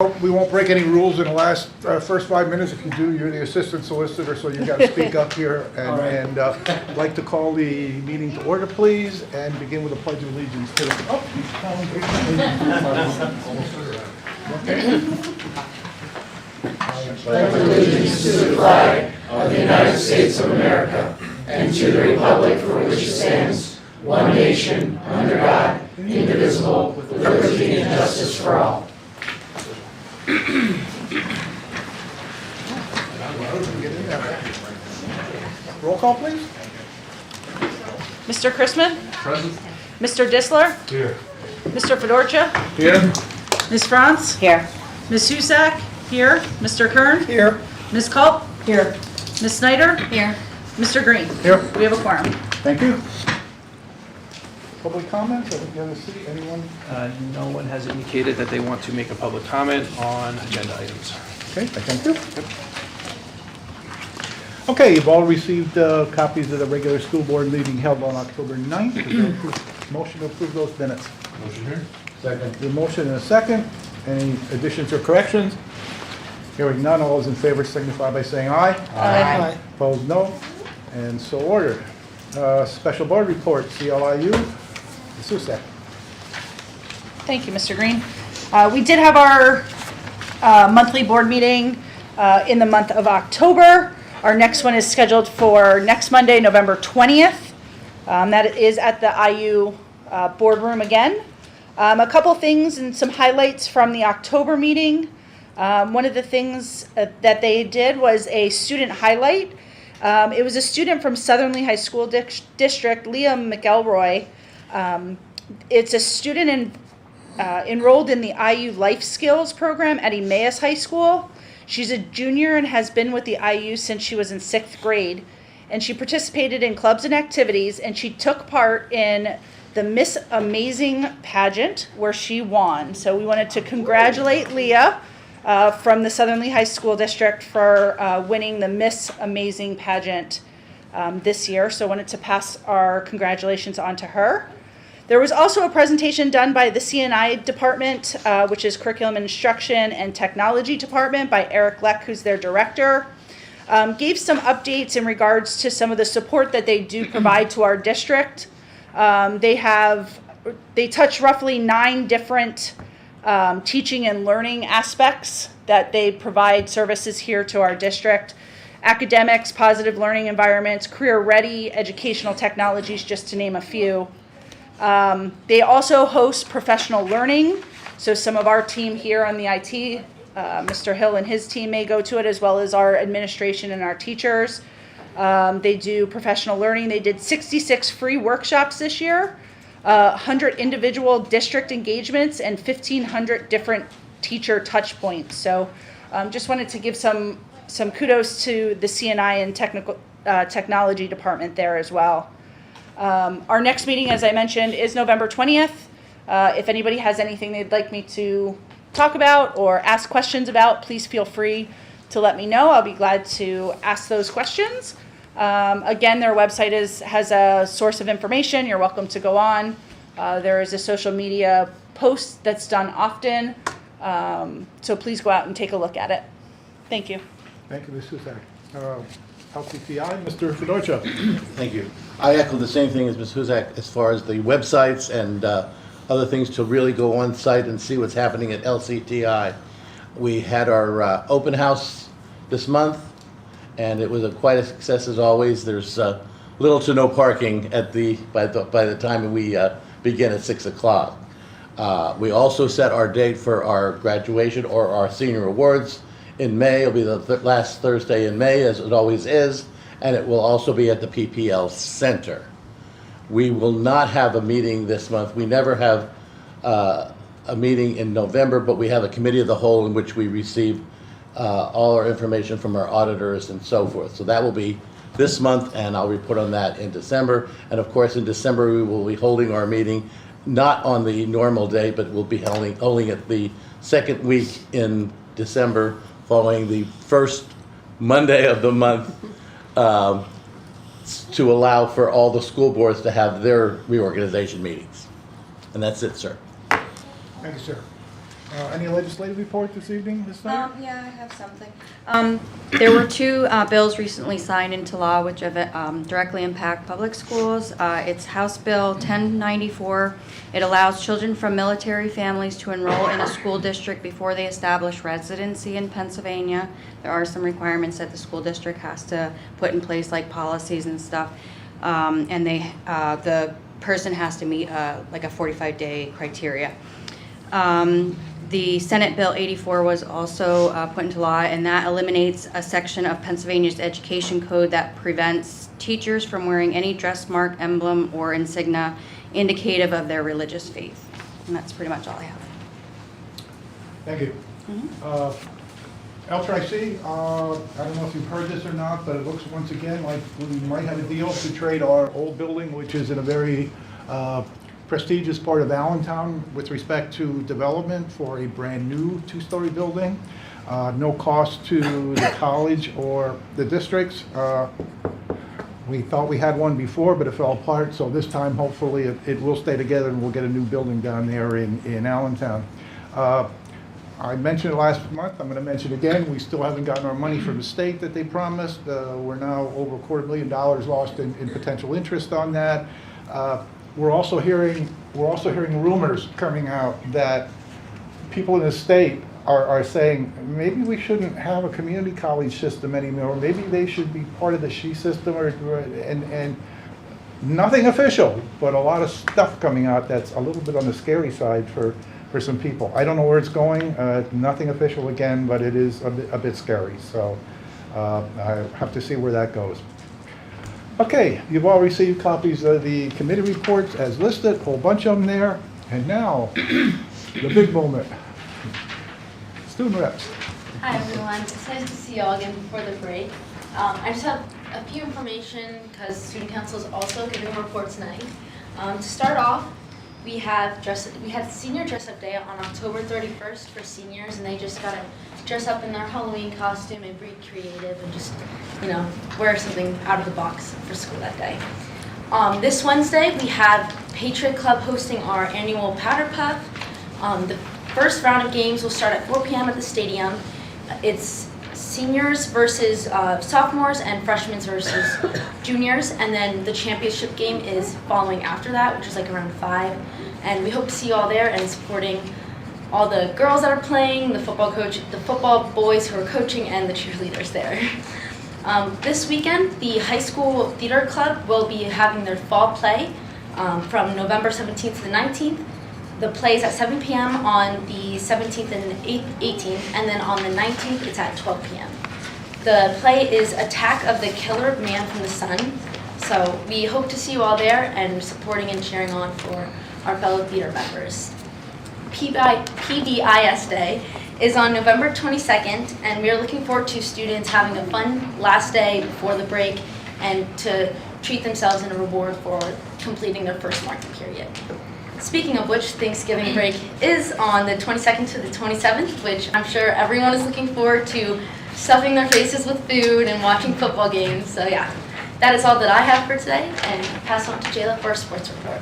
We won't break any rules in the last first 5 minutes. If you do, you're the assistant solicitor, so you got to speak up here. And I'd like to call the meeting to order, please, and begin with a pledge of allegiance to the. Pledge allegiance to the flag of the United States of America and to the republic for which it stands, one nation, under God, indivisible, with liberty and justice for all. Roll call, please. Mr. Chrisman? Present. Mr. Disler? Here. Mr. Fedorcha? Here. Ms. Franz? Here. Ms. Husak? Here. Mr. Kern? Here. Ms. Culp? Here. Ms. Snyder? Here. Mr. Green? Here. We have a quorum. Thank you. Public comments? I think you have a seat. Anyone? No one has indicated that they want to make a public comment on agenda items. Okay, thank you. Okay, you've all received copies of the regular school board meeting held on October 9th. Is there a motion to approve those minutes? Motion here. Second. The motion and a second. Any additions or corrections? Hearing none, all those in favor signify by saying aye. Aye. Opposed, no. And so ordered. Special board report, CLIU. Ms. Husak. Thank you, Mr. Green. We did have our monthly board meeting in the month of October. Our next one is scheduled for next Monday, November 20th. That is at the IU boardroom again. A couple things and some highlights from the October meeting. One of the things that they did was a student highlight. It was a student from Southern Lehigh School District, Liam McElroy. It's a student enrolled in the IU Life Skills program at Emmaus High School. She's a junior and has been with the IU since she was in 6th grade. And she participated in clubs and activities, and she took part in the Miss Amazing pageant where she won. So we wanted to congratulate Leah from the Southern Lehigh School District for winning the Miss Amazing pageant this year. So I wanted to pass our congratulations on to her. There was also a presentation done by the CNI department, which is Curriculum Instruction and Technology Department, by Eric Leck, who's their director. Gave some updates in regards to some of the support that they do provide to our district. They touch roughly 9 different teaching and learning aspects that they provide services here to our district. Academics, positive learning environments, career-ready educational technologies, just to name a few. They also host professional learning. So some of our team here on the IT, Mr. Hill and his team may go to it, as well as our administration and our teachers. They do professional learning. They did 66 free workshops this year, 100 individual district engagements, and 1,500 different teacher touch points. So just wanted to give some kudos to the CNI and technology department there as well. Our next meeting, as I mentioned, is November 20th. If anybody has anything they'd like me to talk about or ask questions about, please feel free to let me know. I'll be glad to ask those questions. Again, their website has a source of information. You're welcome to go on. There is a social media post that's done often. So please go out and take a look at it. Thank you. Thank you, Ms. Husak. LCTI, Mr. Fedorcha. Thank you. I echo the same thing as Ms. Husak as far as the websites and other things to really go on site and see what's happening at LCTI. We had our open house this month, and it was quite a success as always. There's little to no parking at by the time we begin at 6 o'clock. We also set our date for our graduation or our senior awards in May. It'll be the last Thursday in May, as it always is, and it will also be at the PPL Center. We will not have a meeting this month. We never have a meeting in November, but we have a committee of the whole in which we receive all our information from our auditors and so forth. So that will be this month, and I'll report on that in December. And of course, in December, we will be holding our meeting, not on the normal day, but we'll be holding it the second week in December, following the first Monday of the month, to allow for all the school boards to have their reorganization meetings. And that's it, sir. Thank you, sir. Any legislative report this evening, Ms. Snyder? Yeah, I have something. There were two bills recently signed into law which directly impact public schools. It's House Bill 1094. It allows children from military families to enroll in a school district before they establish residency in Pennsylvania. There are some requirements that the school district has to put in place, like policies and stuff. And the person has to meet like a 45-day criteria. The Senate Bill 84 was also put into law, and that eliminates a section of Pennsylvania's education code that prevents teachers from wearing any dress mark, emblem, or insignia indicative of their religious faith. And that's pretty much all I have. Thank you. LTRIC, I don't know if you've heard this or not, but it looks once again like we might have a deal to trade our old building, which is in a very prestigious part of Allentown with respect to development, for a brand-new two-story building. No cost to the college or the districts. We thought we had one before, but it fell apart, so this time hopefully it will stay together and we'll get a new building down there in Allentown. I mentioned it last month, I'm going to mention it again, we still haven't gotten our money from the state that they promised. We're now over $250,000 lost in potential interest on that. We're also hearing rumors coming out that people in the state are saying maybe we shouldn't have a community college system anymore. Maybe they should be part of the SHE system, and nothing official, but a lot of stuff coming out that's a little bit on the scary side for some people. I don't know where it's going. Nothing official again, but it is a bit scary. So I have to see where that goes. Okay, you've all received copies of the committee reports as listed, a whole bunch of them there. And now, the big moment. Student reps. Hi everyone, it's nice to see you all again before the break. I just have a few information because student council is also giving a report tonight. To start off, we had senior dress up day on October 31st for seniors, and they just got to dress up in their Halloween costume and be creative and just, wear something out of the box for school that day. This Wednesday, we have Patriot Club hosting our annual Powder Puff. The first round of games will start at 4 p.m. at the stadium. It's seniors versus sophomores and freshmen versus juniors, and then the championship game is following after that, which is like around 5. And we hope to see you all there and supporting all the girls that are playing, the football boys who are coaching, and the cheerleaders there. This weekend, the high school theater club will be having their fall play from November 17th to the 19th. The play is at 7 p.m. on the 17th and 18th, and then on the 19th, it's at 12 p.m. The play is Attack of the Killer Man from the Sun. So we hope to see you all there and supporting and cheering on for our fellow theater members. PBIS Day is on November 22nd, and we are looking forward to students having a fun last day before the break and to treat themselves in a reward for completing their first marking period. Speaking of which, Thanksgiving break is on the 22nd to the 27th, which I'm sure everyone is looking forward to stuffing their faces with food and watching football games. So yeah, that is all that I have for today, and pass on to Jayla for a sports report.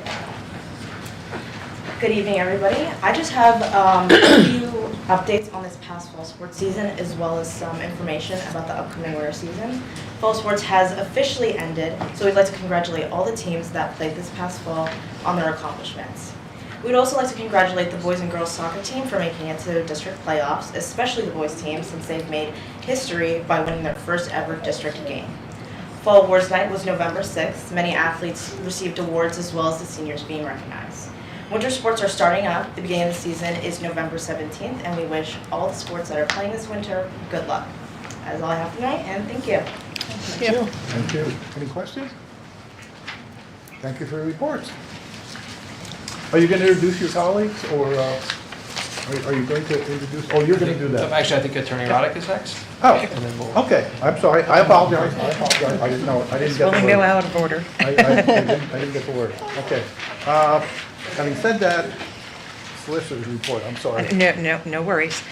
Good evening, everybody. I just have a few updates on this past fall sports season, as well as some information about the upcoming winter season. Fall sports has officially ended, so we'd like to congratulate all the teams that played this past fall on their accomplishments. We'd also like to congratulate the boys and girls soccer team for making it to district playoffs, especially the boys team, since they've made history by winning their first ever district game. Fall Awards Night was November 6th. Many athletes received awards, as well as the seniors being recognized. Winter sports are starting up. The beginning of the season is November 17th, and we wish all the sports that are playing this winter good luck. That is all I have tonight, and thank you. Thank you. Thank you. Any questions? Thank you for your reports. Are you going to introduce your colleagues, or are you going to introduce? Oh, you're going to do that. Actually, I think Attorney Roddick is next. Oh, And then we'll. okay. I'm sorry. I apologize. I didn't know. I didn't get the word. out of order. I didn't get the word. Okay. Having said that, solicitor's report, I'm sorry. No worries.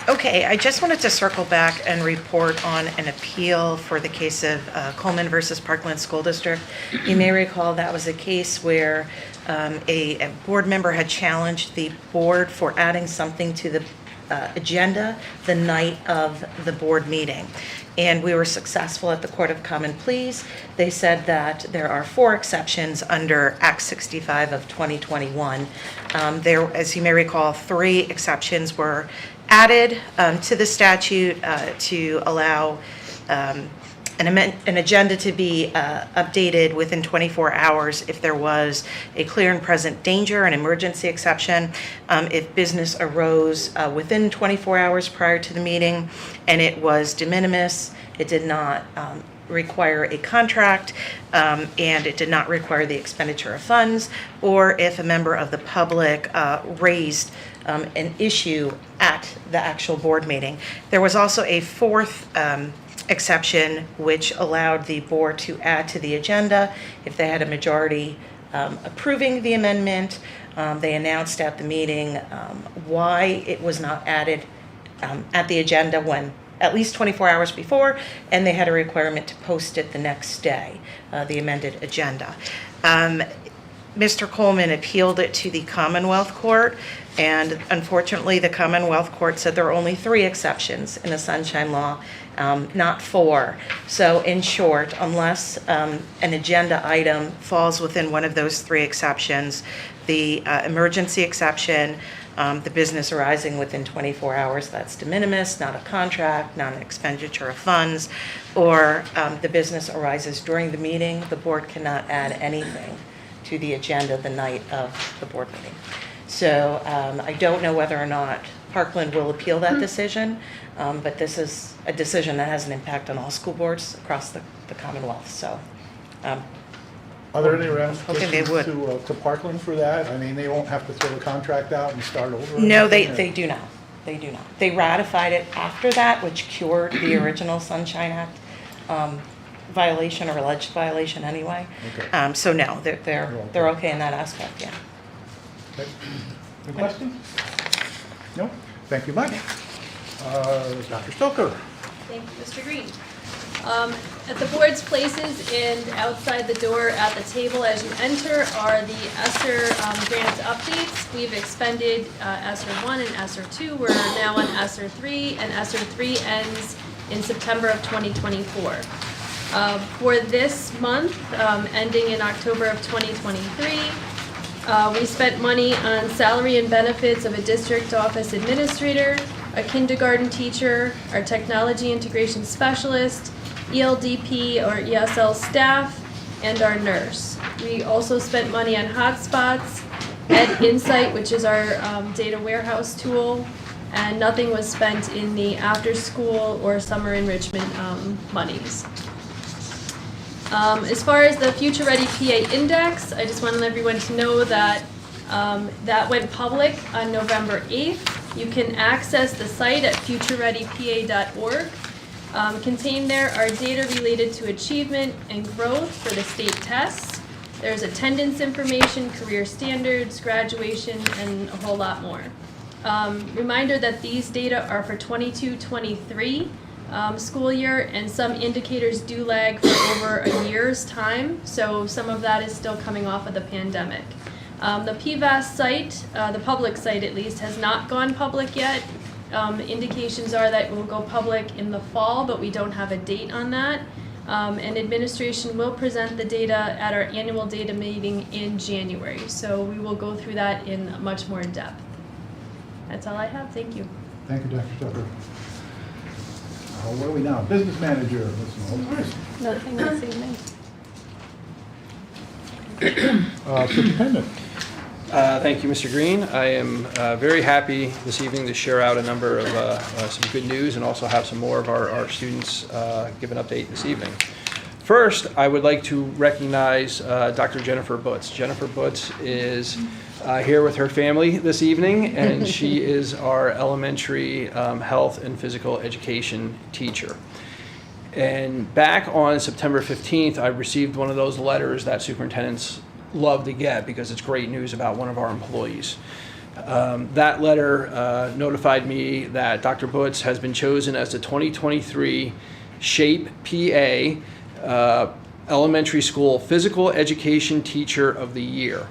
Okay, I just wanted to circle back and report on an appeal for the case of Coleman versus Parkland School District. You may recall that was a case where a board member had challenged the board for adding something to the agenda the night of the board meeting. And we were successful at the Court of Common Pleas. They said that there are 4 exceptions under Act 65 of 2021. There, as you may recall, 3 exceptions were added to the statute to allow an agenda to be updated within 24 hours if there was a clear and present danger, an emergency exception, if business arose within 24 hours prior to the meeting and it was de minimis, it did not require a contract, and it did not require the expenditure of funds, or if a member of the public raised an issue at the actual board meeting. There was also a 4th exception which allowed the board to add to the agenda if they had a majority approving the amendment. They announced at the meeting why it was not added at the agenda when at least 24 hours before, and they had a requirement to post it the next day, the amended agenda. Mr. Coleman appealed it to the Commonwealth Court, and unfortunately, the Commonwealth Court said there are only 3 exceptions in the Sunshine Law, not 4. So in short, unless an agenda item falls within one of those 3 exceptions, the emergency exception, the business arising within 24 hours, that's de minimis, not a contract, not an expenditure of funds, or the business arises during the meeting, the board cannot add anything to the agenda the night of the board meeting. So I don't know whether or not Parkland will appeal that decision, but this is a decision that has an impact on all school boards across the Commonwealth. So Are there any hoping they would. ramifications to Parkland for that? I mean, they won't have to throw the contract out and start over? or No, anything, or- they do not. They do not. They ratified it after that, which cured the original Sunshine Act violation or alleged violation anyway. Okay. So no, they're okay in that aspect, yeah. Okay. Any questions? No? Thank you much. Dr. Stoker? Thank you, Mr. Green. At the board's places and outside the door at the table as you enter are the ESSER grant updates. We've expended ESSER 1 and ESSER 2. We're now on ESSER 3, and ESSER 3 ends in September of 2024. For this month, ending in October of 2023, we spent money on salary and benefits of a district office administrator, a kindergarten teacher, our technology integration specialist, ELDP or ESL staff, and our nurse. We also spent money on hotspots, Ed Insight, which is our data warehouse tool, and nothing was spent in the after-school or summer enrichment monies. As far as the Future Ready PA Index, I just wanted everyone to know that that went public on November 8th. You can access the site at futurereadypa.org. Contained there are data related to achievement and growth for the state tests. There's attendance information, career standards, graduation, and a whole lot more. Reminder that these data are for 22-23 school year, and some indicators do lag for over a year's time, so some of that is still coming off of the pandemic. The PVAS site, the public site at least, has not gone public yet. Indications are that it will go public in the fall, but we don't have a date on that. And administration will present the data at our annual data meeting in January, so we will go through that in much more depth. That's all I have. Thank you. Thank you, Dr. Stoker. Where are we now? Business manager, Ms. Knowles. Nothing this evening. Superintendent. Thank you, Mr. Green. I am very happy this evening to share out a number of some good news and also have some more of our students give an update this evening. First, I would like to recognize Dr. Jennifer Butz. Jennifer Butz is here with her family this evening, and she is our elementary health and physical education teacher. And back on September 15th, I received one of those letters that superintendents love to get because it's great news about one of our employees. That letter notified me that Dr. Butz has been chosen as the 2023 SHAPE PA Elementary School Physical Education Teacher of the Year.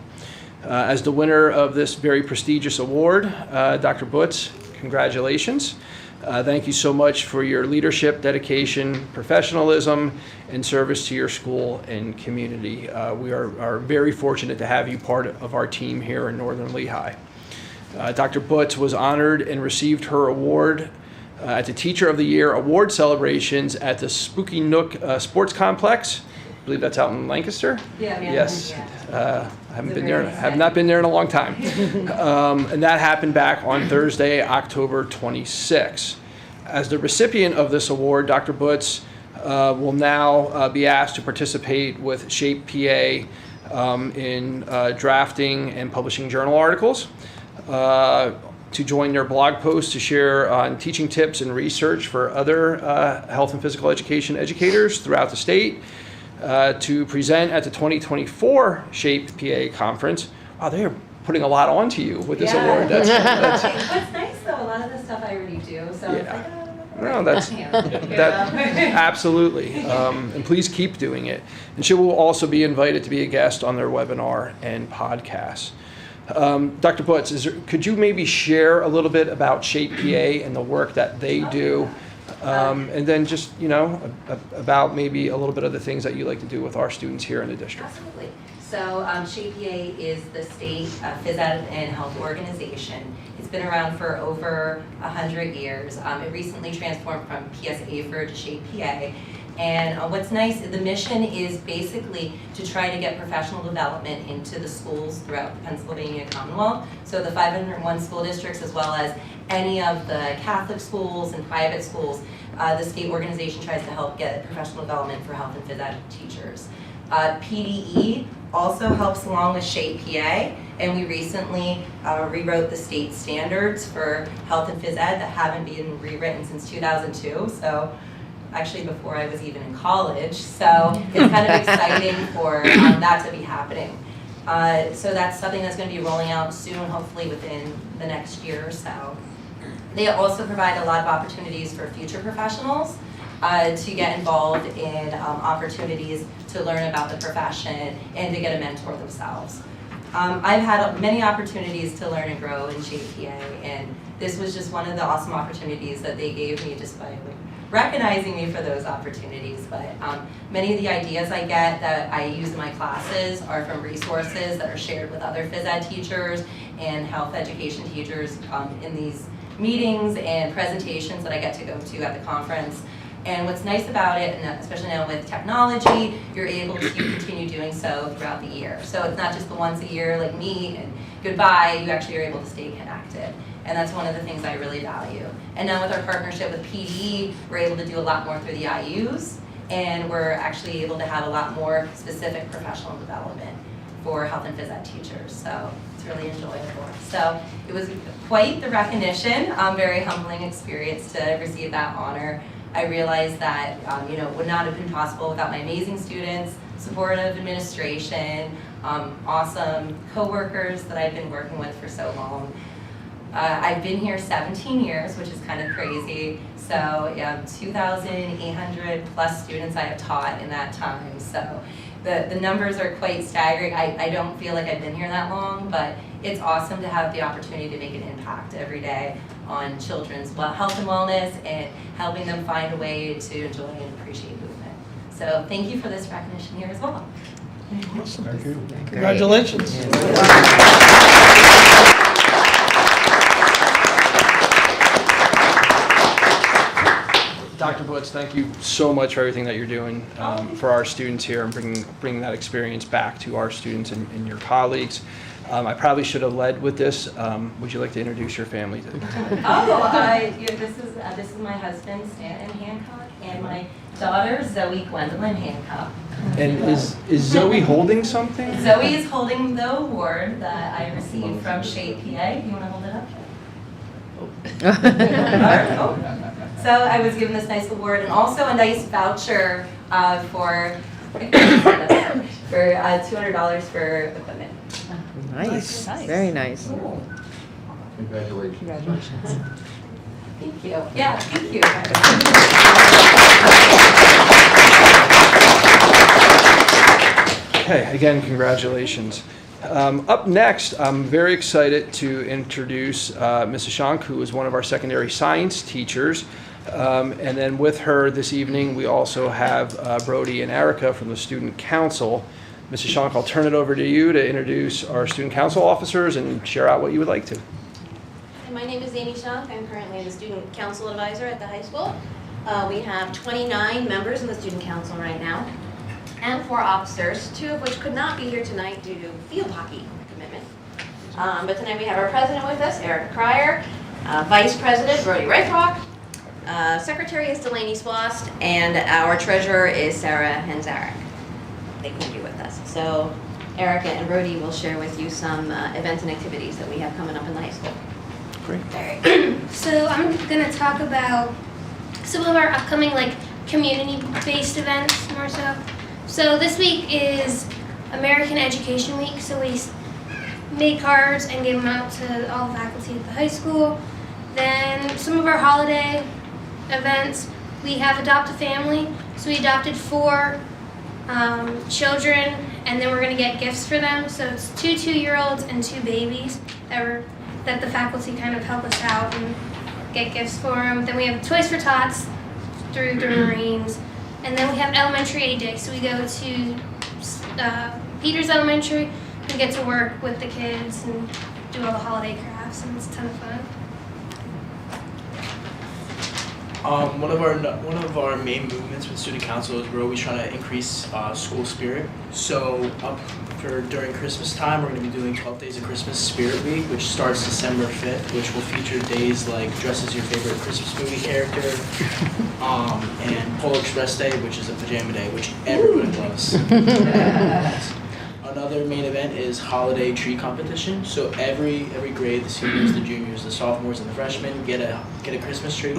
As the winner of this very prestigious award, Dr. Butz, congratulations. Thank you so much for your leadership, dedication, professionalism, and service to your school and community. We are very fortunate to have you part of our team here in Northern Lehigh. Dr. Butz was honored and received her award at the Teacher of the Year award celebrations at the Spooky Nook Sports Complex. I believe that's out in Lancaster. Yeah. Yes. Have not been there in a long time. And that happened back on Thursday, October 26. As the recipient of this award, Dr. Butz will now be asked to participate with SHAPE PA in drafting and publishing journal articles, to join their blog posts to share on teaching tips and research for other health and physical education educators throughout the state, to present at the 2024 SHAPE PA conference. Wow, they are putting a lot onto you with this award. What's nice though, a lot of the stuff I already do, so it's like, no, that's absolutely. And please keep doing it. And she will also be invited to be a guest on their webinar and podcast. Dr. Butz, could you maybe share a little bit about SHAPE PA and the work that they do? And then just, about maybe a little bit of the things that you like to do with our students here in the district. Absolutely. So SHAPE PA is the state phys ed and health organization. It's been around for over 100 years. It recently transformed from PSAFER to SHAPE PA. And what's nice, the mission is basically to try to get professional development into the schools throughout the Pennsylvania Commonwealth. So the 501 school districts, as well as any of the Catholic schools and private schools, the state organization tries to help get professional development for health and phys ed teachers. PDE also helps along with SHAPE PA, and we recently rewrote the state standards for health and phys ed that haven't been rewritten since 2002. So actually before I was even in college, so it's kind of exciting for that to be happening. So that's something that's going to be rolling out soon, hopefully within the next year or so. They also provide a lot of opportunities for future professionals to get involved in opportunities to learn about the profession and to get a mentor themselves. I've had many opportunities to learn and grow in SHAPE PA, and this was just one of the awesome opportunities that they gave me just by recognizing me for those opportunities. But many of the ideas I get that I use in my classes are from resources that are shared with other phys ed teachers and health education teachers in these meetings and presentations that I get to go to at the conference. And what's nice about it, and especially now with technology, you're able to continue doing so throughout the year. So it's not just the once a year like meet and goodbye, you actually are able to stay connected. And that's one of the things I really value. And now with our partnership with PDE, we're able to do a lot more through the IUs, and we're actually able to have a lot more specific professional development for health and phys ed teachers. So it's really enjoyable. So it was quite the recognition, very humbling experience to receive that honor. I realized that it would not have been possible without my amazing students, supportive administration, awesome coworkers that I've been working with for so long. I've been here 17 years, which is kind of crazy. So 2,800 plus students I have taught in that time. So the numbers are quite staggering. I don't feel like I've been here that long, but it's awesome to have the opportunity to make an impact every day on children's health and wellness and helping them find a way to enjoy and appreciate movement. So thank you for this recognition here as well. Awesome. Thank you. Congratulations. Dr. Butz, thank you so much for everything that you're doing for our students here and bringing that experience back to our students and your colleagues. I probably should have led with this. Would you like to introduce your family? This is my husband, Stanton Hancock, and my daughter, Zoe Gwendolyn Hancock. And is Zoe holding something? Zoe is holding the award that I received from SHAPE PA. You want to hold it up? So I was given this nice award and also a nice voucher for $200 for equipment. Nice, very nice. Congratulations. Congratulations. Thank you. Yeah, thank you. Okay, again, congratulations. Up next, I'm very excited to introduce Mrs. Shank, who is one of our secondary science teachers. And then with her this evening, we also have Brody and Erica from the Student Council. Mrs. Shank, I'll turn it over to you to introduce our Student Council officers and share out what you would like to. My name is Amy Shank. I'm currently the Student Council Advisor at the high school. We have 29 members in the Student Council right now, and 4 officers, 2 of which could not be here tonight due to field hockey commitment. But tonight we have our president with us, Erica Cryer, Vice President, Brody Redrock, Secretary is Delaney Swost, and our treasurer is Sarah Henzarek. They couldn't be with us. So Erica and Brody will share with you some events and activities that we have coming up in the high school. Great. So I'm gonna talk about some of our upcoming community-based events more so. So this week is American Education Week, so we make cards and give them out to all the faculty at the high school. Then some of our holiday events, we have Adopt a Family, so we adopted 4 children, and then we're gonna get gifts for them. So it's 2 2-year-olds and 2 babies that the faculty kind of help us out and get gifts for them. Then we have Toys for Tots through the Marines. And then we have Elementary Aid Day, so we go to Peters Elementary and get to work with the kids and do all the holiday crafts, and it's a ton of fun. One of our main movements with Student Council is we're always trying to increase school spirit. So during Christmas time, we're going to be doing 12 Days of Christmas Spirit Week, which starts December 5th, which will feature days like Dress as Your Favorite Christmas Movie Character, and Polar Express Day, which is a pajama day, which everybody loves. Another main event is Holiday Tree Competition. So every grade, the seniors, the juniors, the sophomores, and the freshmen get a Christmas tree,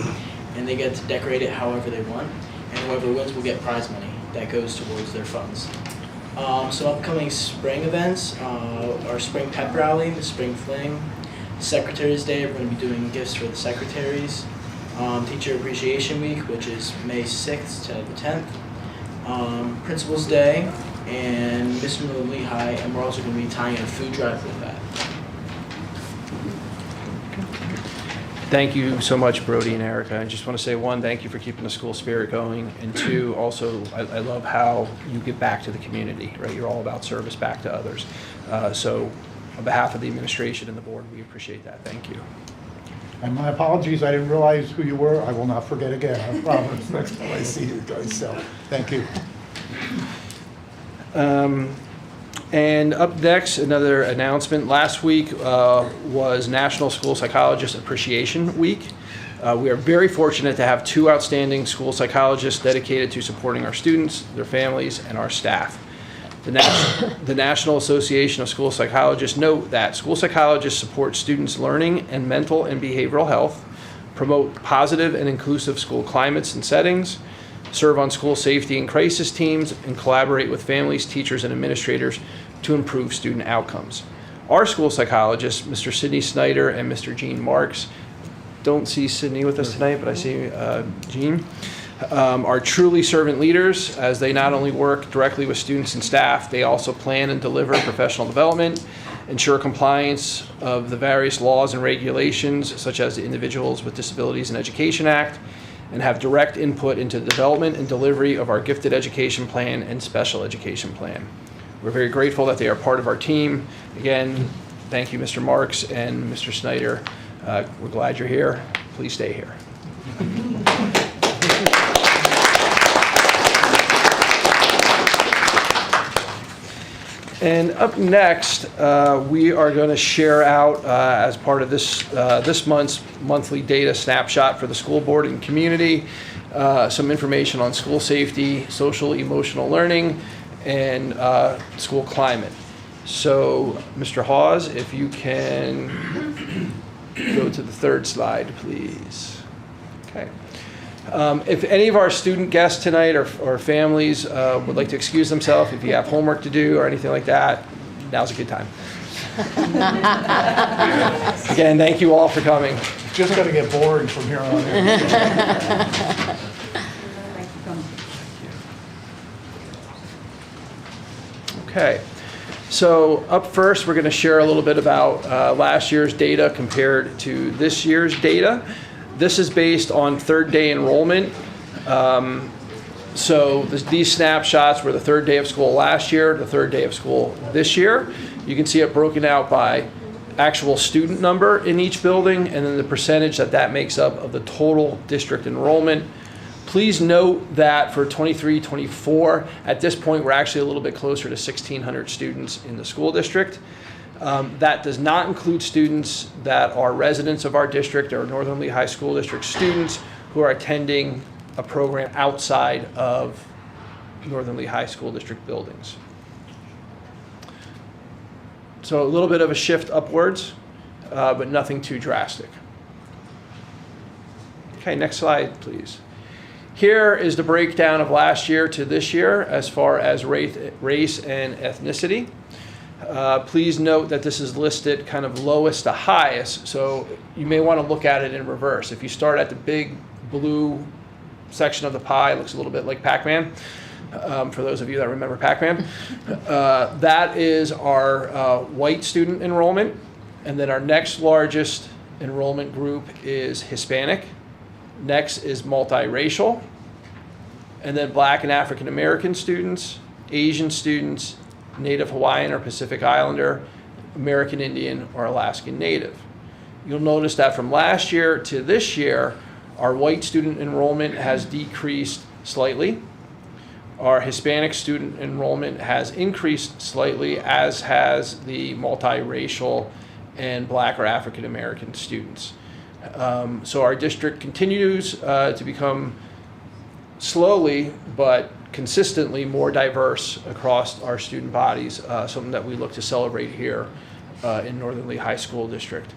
and they get to decorate it however they want, and whoever wins will get prize money that goes towards their funds. Some upcoming spring events, our spring pep rally, the spring fling, Secretary's Day, we're going to be doing gifts for the secretaries, Teacher Appreciation Week, which is May 6th to the 10th, Principal's Day, and Mr. Lehigh, and we're also going to be tying in a food drive with that. Thank you so much, Brody and Erica. I just want to say, 1, thank you for keeping the school spirit going, and 2, also, I love how you give back to the community, right? You're all about service back to others. So on behalf of the administration and the board, we appreciate that. Thank you. And my apologies, I didn't realize who you were. I will not forget again, I promise, next time I see you guys, so, thank you. And up next, another announcement. Last week was National School Psychologist Appreciation Week. We are very fortunate to have 2 outstanding school psychologists dedicated to supporting our students, their families, and our staff. The National Association of School Psychologists note that school psychologists support students' learning and mental and behavioral health, promote positive and inclusive school climates and settings, serve on school safety and crisis teams, and collaborate with families, teachers, and administrators to improve student outcomes. Our school psychologists, Mr. Sidney Snyder and Mr. Gene Marks, don't see Sidney with us tonight, but I see Gene, are truly servant leaders, as they not only work directly with students and staff, they also plan and deliver professional development, ensure compliance of the various laws and regulations, such as the Individuals with Disabilities in Education Act, and have direct input into the development and delivery of our gifted education plan and special education plan. We're very grateful that they are part of our team. Again, thank you, Mr. Marks and Mr. Snyder. We're glad you're here. Please stay here. And up next, we are going to share out, as part of this month's monthly data snapshot for the school board and community, some information on school safety, social emotional learning, and school climate. So, Mr. Hawes, if you can go to the 3rd slide, please. Okay. If any of our student guests tonight or families would like to excuse themselves, if you have homework to do or anything like that, now's a good time. Again, thank you all for coming. It's just going to get boring from here on in. Okay, so up first, we're going to share a little bit about last year's data compared to this year's data. This is based on third day enrollment. These snapshots were the third day of school last year, the third day of school this year. You can see it broken out by actual student number in each building and then the percentage that makes up of the total district enrollment. Please note that for 23-24, at this point, we're actually a little bit closer to 1,600 students in the school district. That does not include students that are residents of our district or Northern Lehigh School District students who are attending a program outside of Northern Lehigh School District buildings. So a little bit of a shift upwards, but nothing too drastic. Okay, next slide, please. Here is the breakdown of last year to this year as far as race and ethnicity. Please note that this is listed kind of lowest to highest, so you may want to look at it in reverse. If you start at the big blue section of the pie, it looks a little bit like Pac-Man. For those of you that remember Pac-Man, that is our white student enrollment, and then our next largest enrollment group is Hispanic. Next is multiracial, and then Black and African American students, Asian students, Native Hawaiian or Pacific Islander, American Indian or Alaskan Native. You'll notice that from last year to this year, our white student enrollment has decreased slightly. Our Hispanic student enrollment has increased slightly, as has the multiracial and Black or African American students. So our district continues to become slowly but consistently more diverse across our student bodies, something that we look to celebrate here in Northern Lehigh School District.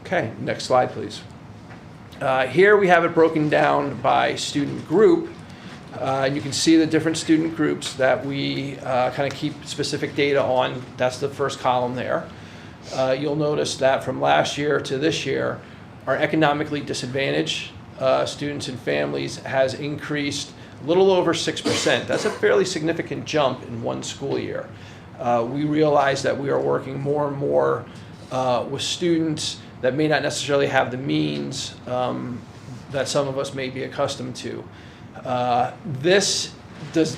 Okay, next slide, please. Here we have it broken down by student group. And you can see the different student groups that we kind of keep specific data on. That's the first column there. You'll notice that from last year to this year, our economically disadvantaged students and families has increased a little over 6%. That's a fairly significant jump in one school year. We realize that we are working more and more with students that may not necessarily have the means that some of us may be accustomed to.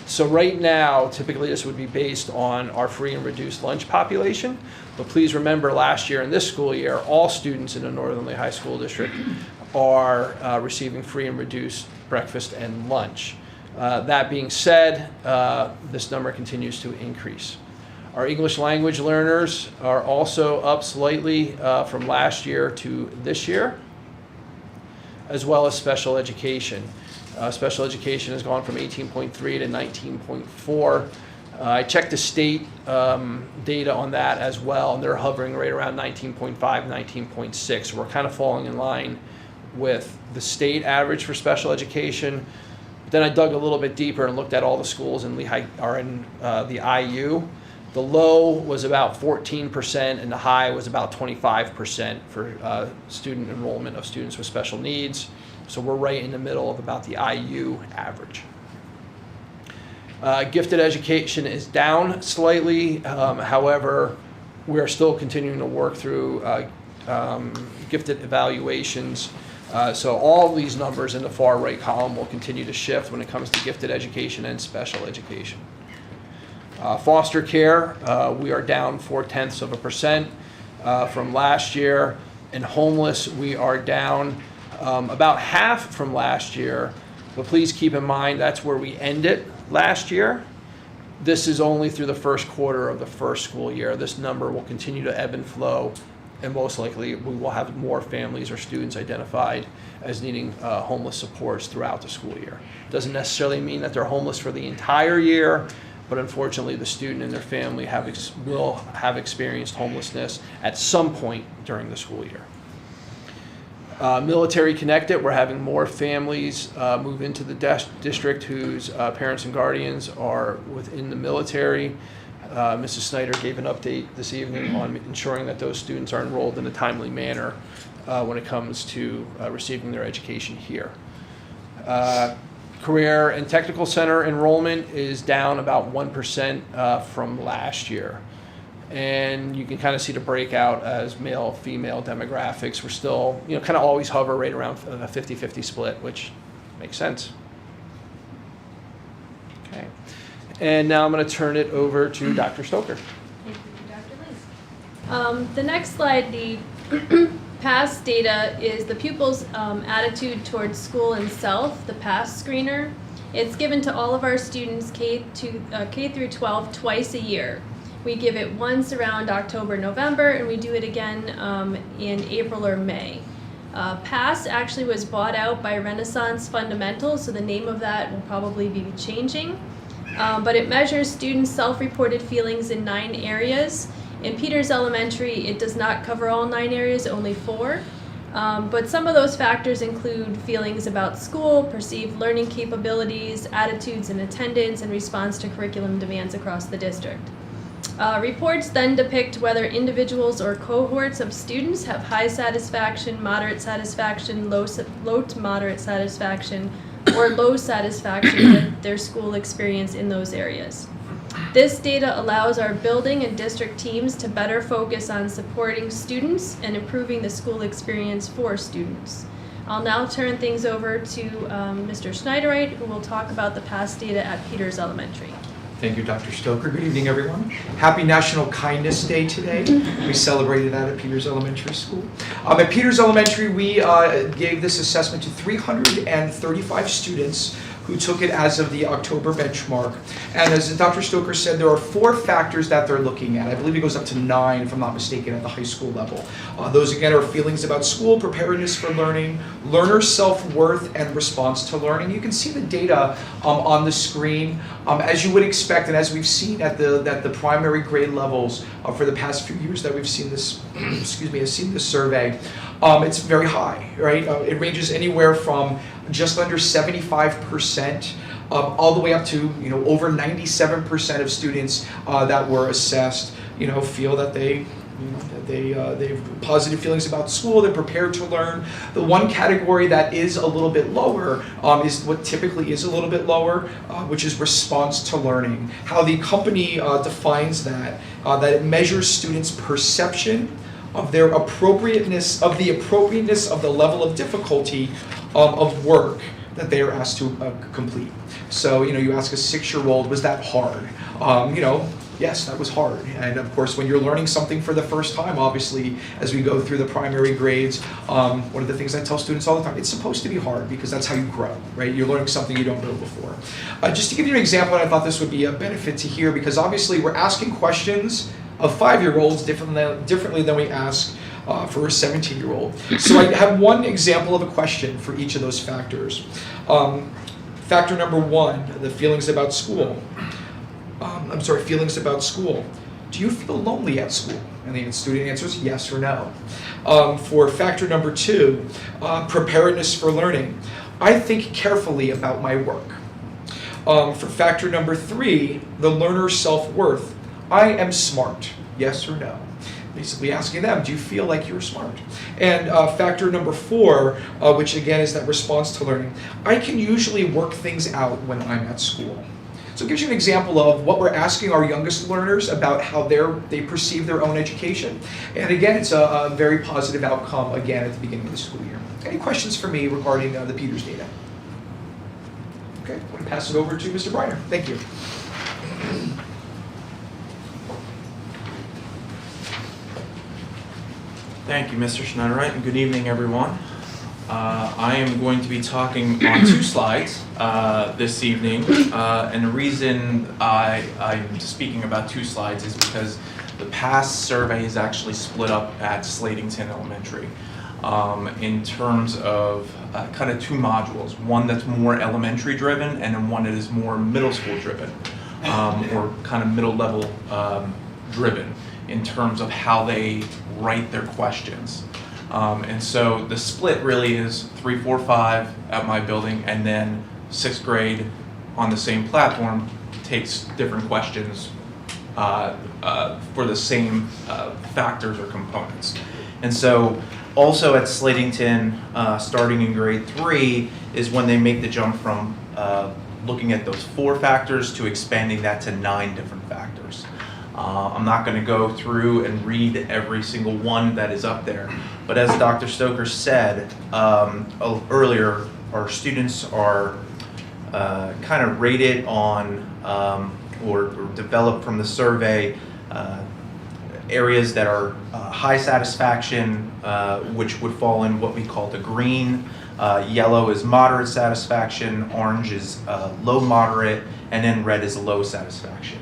So right now, typically this would be based on our free and reduced lunch population. But please remember, last year and this school year, all students in the Northern Lehigh School District are receiving free and reduced breakfast and lunch. That being said, this number continues to increase. Our English language learners are also up slightly from last year to this year, as well as special education. Special education has gone from 18.3 to 19.4. I checked the state data on that as well, and they're hovering right around 19.5, 19.6. We're kind of falling in line with the state average for special education. But then I dug a little bit deeper and looked at all the schools in Lehigh are in the IU. The low was about 14%, and the high was about 25% for student enrollment of students with special needs. So we're right in the middle of about the IU average. Gifted education is down slightly. However, we are still continuing to work through gifted evaluations. So all of these numbers in the far right column will continue to shift when it comes to gifted education and special education. Foster care, we are down 0.4% from last year. And homeless, we are down about half from last year. But please keep in mind, that's where we ended last year. This is only through the first quarter of the first school year. This number will continue to ebb and flow, and most likely we will have more families or students identified as needing homeless supports throughout the school year. Doesn't necessarily mean that they're homeless for the entire year, but unfortunately the student and their family will have experienced homelessness at some point during the school year. Military connected, we're having more families move into the district whose parents and guardians are within the military. Mrs. Snyder gave an update this evening on ensuring that those students are enrolled in a timely manner when it comes to receiving their education here. Career and Technical Center enrollment is down about 1% from last year. And you can kind of see the breakout as male-female demographics. We're still, kind of always hover right around a 50-50 split, which makes sense. Okay. And now I'm going to turn it over to Dr. Stoker. Thank you, Dr. Lees. The next slide, the PASS data is the pupil's attitude towards school and self, the PASS screener. It's given to all of our students K through 12 twice a year. We give it once around October, November, and we do it again in April or May. PASS actually was bought out by Renaissance Fundamentals, so the name of that will probably be changing. But it measures students' self-reported feelings in 9 areas. In Peters Elementary, it does not cover all 9 areas, only 4. But some of those factors include feelings about school, perceived learning capabilities, attitudes and attendance, and response to curriculum demands across the district. Reports then depict whether individuals or cohorts of students have high satisfaction, moderate satisfaction, low to moderate satisfaction, or low satisfaction with their school experience in those areas. This data allows our building and district teams to better focus on supporting students and improving the school experience for students. I'll now turn things over to Mr. Schneiderite, who will talk about the PASS data at Peters Elementary. Thank you, Dr. Stoker. Good evening, everyone. Happy National Kindness Day today. We celebrated that at Peters Elementary School. At Peters Elementary, we gave this assessment to 335 students who took it as of the October benchmark. And as Dr. Stoker said, there are 4 factors that they're looking at. I believe it goes up to 9, if I'm not mistaken, at the high school level. Those, again, are feelings about school, preparedness for learning, learner self-worth, and response to learning. You can see the data on the screen. As you would expect, and as we've seen at the primary grade levels for the past few years that we've seen this, this survey, it's very high, right? It ranges anywhere from just under 75%, all the way up to over 97% of students that were assessed, feel that they have positive feelings about school. They're prepared to learn. The one category that is a little bit lower is what typically is a little bit lower, which is response to learning. How the company defines that it measures students' perception of their appropriateness of the level of difficulty of work that they are asked to complete. So, you ask a 6-year-old, was that hard? Yes, that was hard. And of course, when you're learning something for the first time, obviously, as we go through the primary grades, one of the things I tell students all the time, it's supposed to be hard because that's how you grow, right? You're learning something you don't know before. Just to give you an example, and I thought this would be a benefit to hear, because obviously we're asking questions of 5-year-olds differently than we ask for a 17-year-old. So I have one example of a question for each of those factors. Factor number 1, the feelings about school. Feelings about school. Do you feel lonely at school? And the student answers yes or no. For factor number 2, preparedness for learning. I think carefully about my work. For factor number 3, the learner's self-worth. I am smart, yes or no? Basically asking them, do you feel like you're smart? And factor number 4, which again is that response to learning. I can usually work things out when I'm at school. So it gives you an example of what we're asking our youngest learners about how they perceive their own education. And again, it's a very positive outcome, again, at the beginning of the school year. Any questions for me regarding the Peters data? Okay, I'm going to pass it over to Mr. Briner. Thank you. Thank you, Mr. Schneiderite, and good evening, everyone. I am going to be talking on 2 slides this evening, and the reason I'm speaking about 2 slides is because the PASS survey is actually split up at Slatington Elementary in terms of kind of 2 modules, one that's more elementary driven and then one that is more middle school driven, or kind of middle level driven in terms of how they write their questions. And so the split really is 3, 4, 5 at my building, and then 6th grade on the same platform takes different questions for the same factors or components. And so also at Slatington, starting in grade 3, is when they make the jump from looking at those 4 factors to expanding that to 9 different factors. I'm not going to go through and read every single one that is up there, but as Dr. Stoker said earlier, our students are kind of rated on or developed from the survey areas that are high satisfaction, which would fall in what we call the green. Yellow is moderate satisfaction, orange is low moderate, and then red is low satisfaction.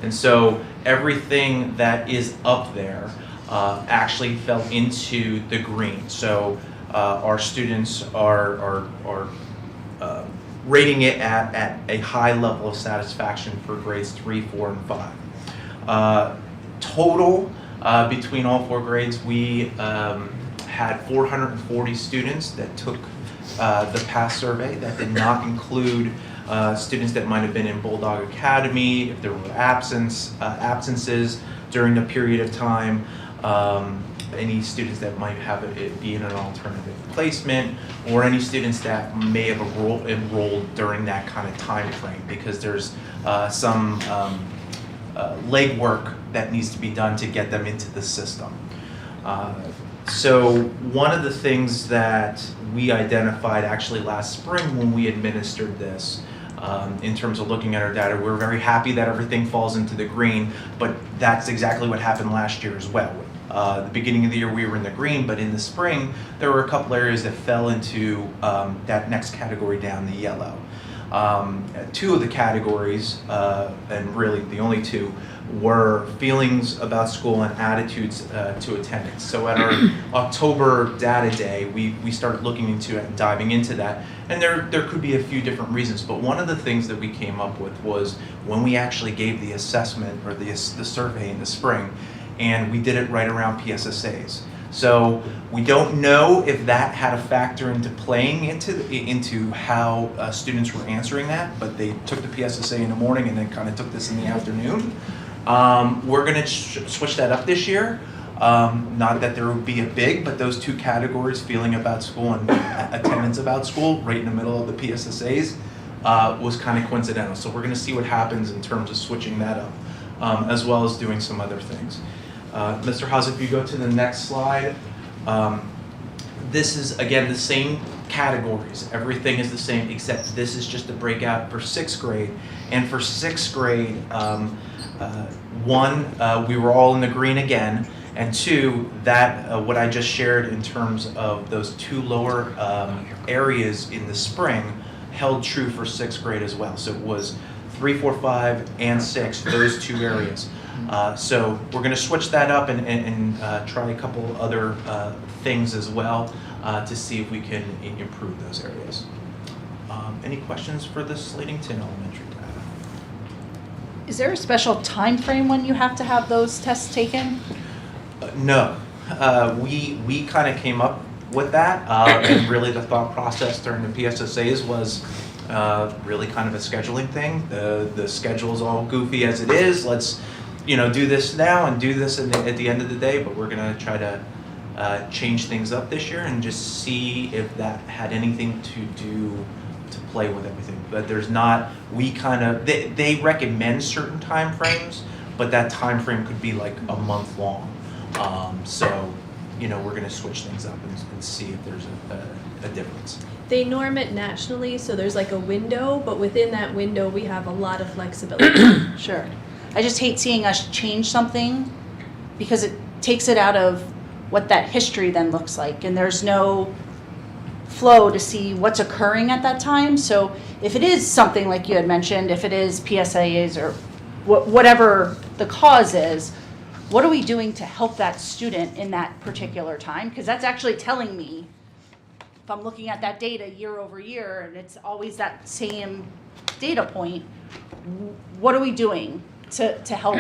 And so everything that is up there actually fell into the green. So our students are rating it at a high level of satisfaction for grades 3, 4, and 5. Total, between all 4 grades, we had 440 students that took the PASS survey. That did not include students that might have been in Bulldog Academy, if there were absences during the period of time, any students that might have it be in an alternative placement, or any students that may have enrolled during that kind of time frame, because there's some legwork that needs to be done to get them into the system. So one of the things that we identified actually last spring when we administered this, in terms of looking at our data, we're very happy that everything falls into the green, but that's exactly what happened last year as well. The beginning of the year we were in the green, but in the spring there were a couple areas that fell into that next category down, the yellow. 2 of the categories, and really the only 2, were feelings about school and attitudes to attendance. So at our October data day, we started looking into it and diving into that. And there could be a few different reasons, but one of the things that we came up with was when we actually gave the assessment or the survey in the spring, and we did it right around PSSAs. So we don't know if that had a factor into playing into how students were answering that, but they took the PSSA in the morning and then kind of took this in the afternoon. We're going to switch that up this year. Not that there would be a big, but those 2 categories, feeling about school and attendance about school, right in the middle of the PSSAs, was kind of coincidental. So we're going to see what happens in terms of switching that up, as well as doing some other things. Mr. Haas, if you go to the next slide, this is again the same categories. Everything is the same, except this is just a breakout for 6th grade. And for 6th grade, 1, we were all in the green again, and 2, that what I just shared in terms of those 2 lower areas in the spring held true for 6th grade as well. So it was 3, 4, 5, and 6, those 2 areas. So we're going to switch that up and try a couple other things as well to see if we can improve those areas. Any questions for the Slatington Elementary data? Is there a special time frame when you have to have those tests taken? No. We kind of came up with that, and really the thought process during the PSSAs was really kind of a scheduling thing. The schedule's all goofy as it is. Let's do this now and do this at the end of the day, but we're going to try to change things up this year and just see if that had anything to do to play with everything. But there's not, they recommend certain time frames, but that time frame could be like a month long. So, we're going to switch things up and see if there's a difference. They norm it nationally, so there's like a window, but within that window we have a lot of flexibility. Sure. I just hate seeing us change something because it takes it out of what that history then looks like, and there's no flow to see what's occurring at that time. So if it is something like you had mentioned, if it is PSAs or whatever the cause is, what are we doing to help that student in that particular time? Because that's actually telling me, if I'm looking at that data year over year and it's always that same data point, what are we doing to help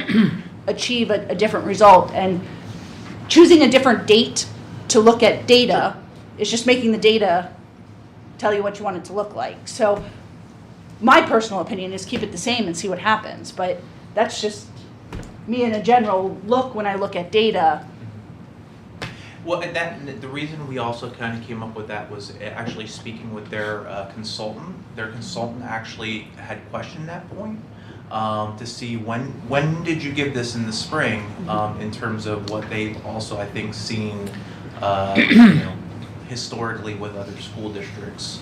achieve a different result? And choosing a different date to look at data is just making the data tell you what you want it to look like. So my personal opinion is keep it the same and see what happens, but that's just me in a general look when I look at data. Well, and the reason we also kind of came up with that was actually speaking with their consultant. Their consultant actually had questioned that point to see when did you give this in the spring, in terms of what they've also, I think, seen historically with other school districts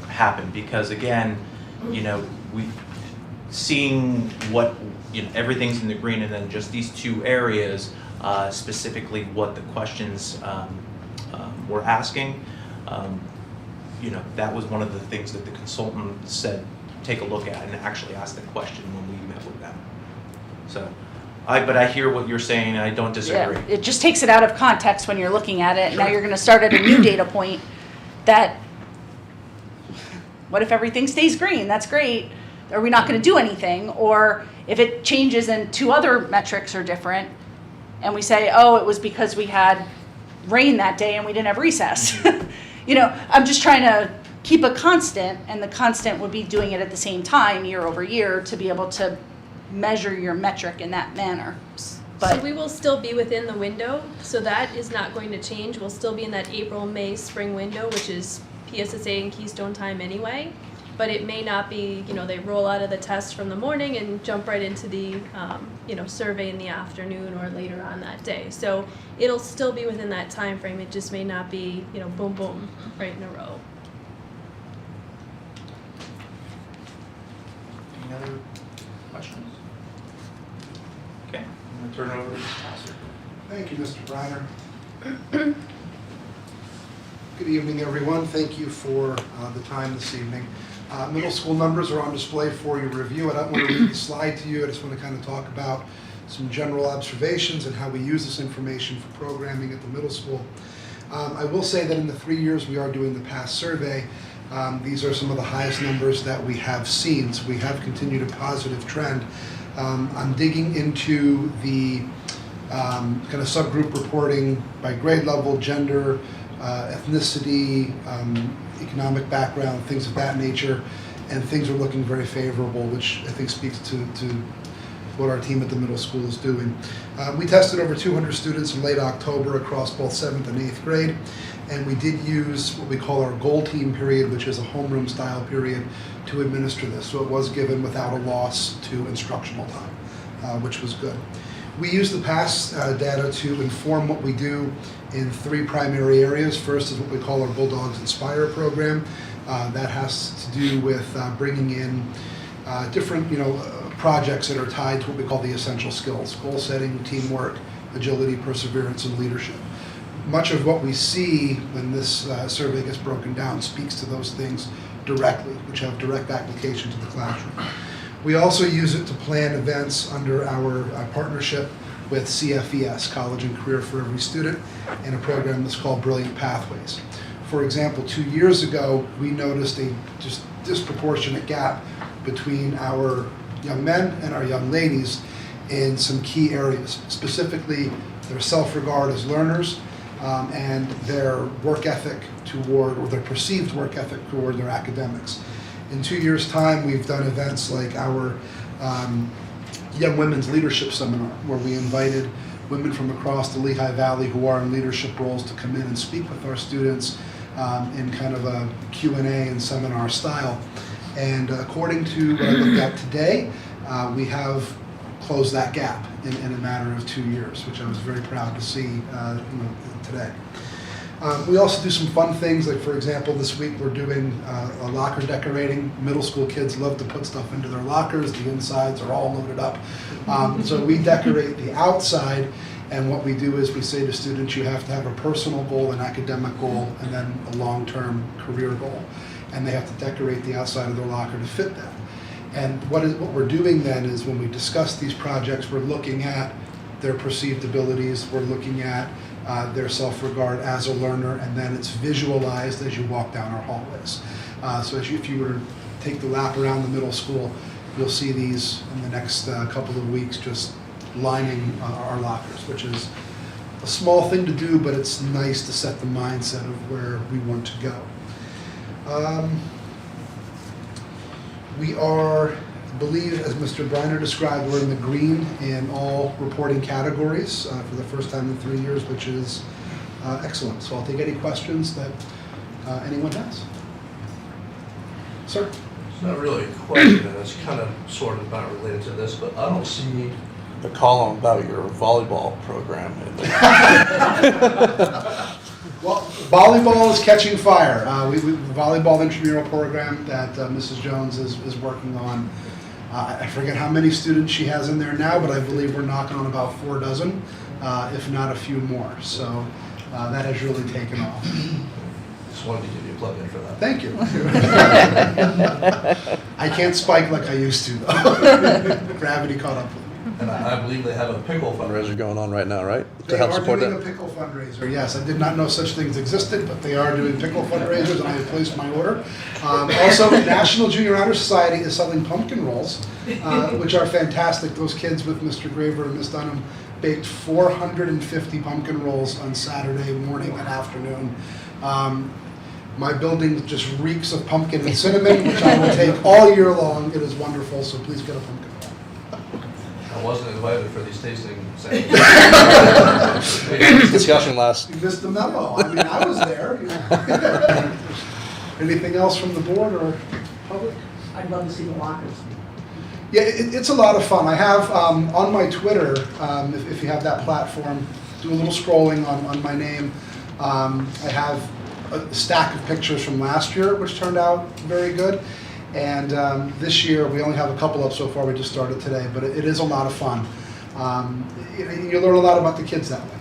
happen. Because again, we seeing what everything's in the green, and then just these two areas. Specifically what the questions were asking, that was one of the things that the consultant said take a look at and actually ask the question when we met with them. So, but I hear what you're saying and I don't disagree. Yeah, it just takes it out of context when you're looking at it. Sure. Now you're going to start at a new data point that, what if everything stays green? That's great. Are we not going to do anything? Or if it changes and two other metrics are different, and we say, oh, it was because we had rain that day and we didn't have recess. I'm just trying to keep a constant, and the constant would be doing it at the same time year over year to be able to measure your metric in that manner. But so we will still be within the window, so that is not going to change. We'll still be in that April, May, spring window, which is PSSA and Keystone time anyway. But it may not be, they roll out of the test from the morning and jump right into the, survey in the afternoon or later on that day. So it'll still be within that time frame. It just may not be, boom, boom, right in a row. Any other questions? Okay, I'm going to turn it over to Mr. Passer. Thank you, Mr. Briner. Good evening, everyone. Thank you for the time this evening. Middle school numbers are on display for your review. I don't want to read the slide to you. I just want to kind of talk about some general observations and how we use this information for programming at the middle school. I will say that in the 3 years we are doing the PASS survey, these are some of the highest numbers that we have seen. So we have continued a positive trend. I'm digging into the kind of subgroup reporting by grade level, gender, ethnicity, economic background, things of that nature, and things are looking very favorable, which I think speaks to what our team at the middle school is doing. We tested over 200 students in late October across both 7th and 8th grade, and we did use what we call our goal team period, which is a homeroom style period, to administer this. So it was given without a loss to instructional time, which was good. We use the PASS data to inform what we do in 3 primary areas. First is what we call our Bulldogs Inspire program. That has to do with bringing in different projects that are tied to what we call the essential skills: goal setting, teamwork, agility, perseverance, and leadership. Much of what we see when this survey gets broken down speaks to those things directly, which have direct application to the classroom. We also use it to plan events under our partnership with CFES, College and Career for Every Student, and a program that's called Brilliant Pathways. For example, 2 years ago, we noticed a just disproportionate gap between our young men and our young ladies in some key areas, specifically their self-regard as learners and their work ethic toward, or their perceived work ethic toward their academics. In 2 years' time, we've done events like our Young Women's Leadership Seminar, where we invited women from across the Lehigh Valley who are in leadership roles to come in and speak with our students in kind of a Q&A and seminar style. And according to what I looked at today, we have closed that gap in a matter of 2 years, which I was very proud to see today. We also do some fun things, like for example, this week we're doing a locker decorating. Middle school kids love to put stuff into their lockers. The insides are all loaded up. So we decorate the outside, and what we do is we say to students, you have to have a personal goal, an academic goal, and then a long-term career goal. And they have to decorate the outside of their locker to fit that. And what we're doing then is when we discuss these projects, we're looking at their perceived abilities, we're looking at their self-regard as a learner, and then it's visualized as you walk down our hallways. So if you were to take the lap around the middle school, you'll see these in the next couple of weeks just lining our lockers, which is a small thing to do, but it's nice to set the mindset of where we want to go. We are I believe, as Mr. Briner described, we're in the green in all reporting categories for the first time in 3 years, which is excellent. So I'll take any questions that anyone has. Sir? It's not really a question, and it's kind of sort of not related to this, but I don't see the column about your volleyball program in there. Well, volleyball is catching fire. The volleyball intramural program that Mrs. Jones is working on. I forget how many students she has in there now, but I believe we're knocking on about 4 dozen, if not a few more. So that has really taken off. Just wanted to give you a plug in for that. Thank you. I can't spike like I used to, though. Gravity caught up with me. And I believe they have a pickle fundraiser going on right now, right? To They help are support doing that? a pickle fundraiser, yes. I did not know such things existed, but they are doing pickle fundraisers, and I have placed my order. Also, National Junior Honor Society is selling pumpkin rolls, which are fantastic. Those kids with Mr. Graver and Miss Dunham baked 450 pumpkin rolls on Saturday morning and afternoon. My building just reeks of pumpkin and cinnamon, which I will take all year long. It is wonderful, so please get a pumpkin roll. I wasn't invited for these tasting sessions. Discussion last. You missed the memo. I mean, I was there. Anything else from the board or public? I'd love to see the lockers. Yeah, it's a lot of fun. I have on my Twitter, if you have that platform, do a little scrolling on my name. I have a stack of pictures from last year, which turned out very good. And this year, we only have a couple up so far. We just started today, but it is a lot of fun. You learn a lot about the kids that way,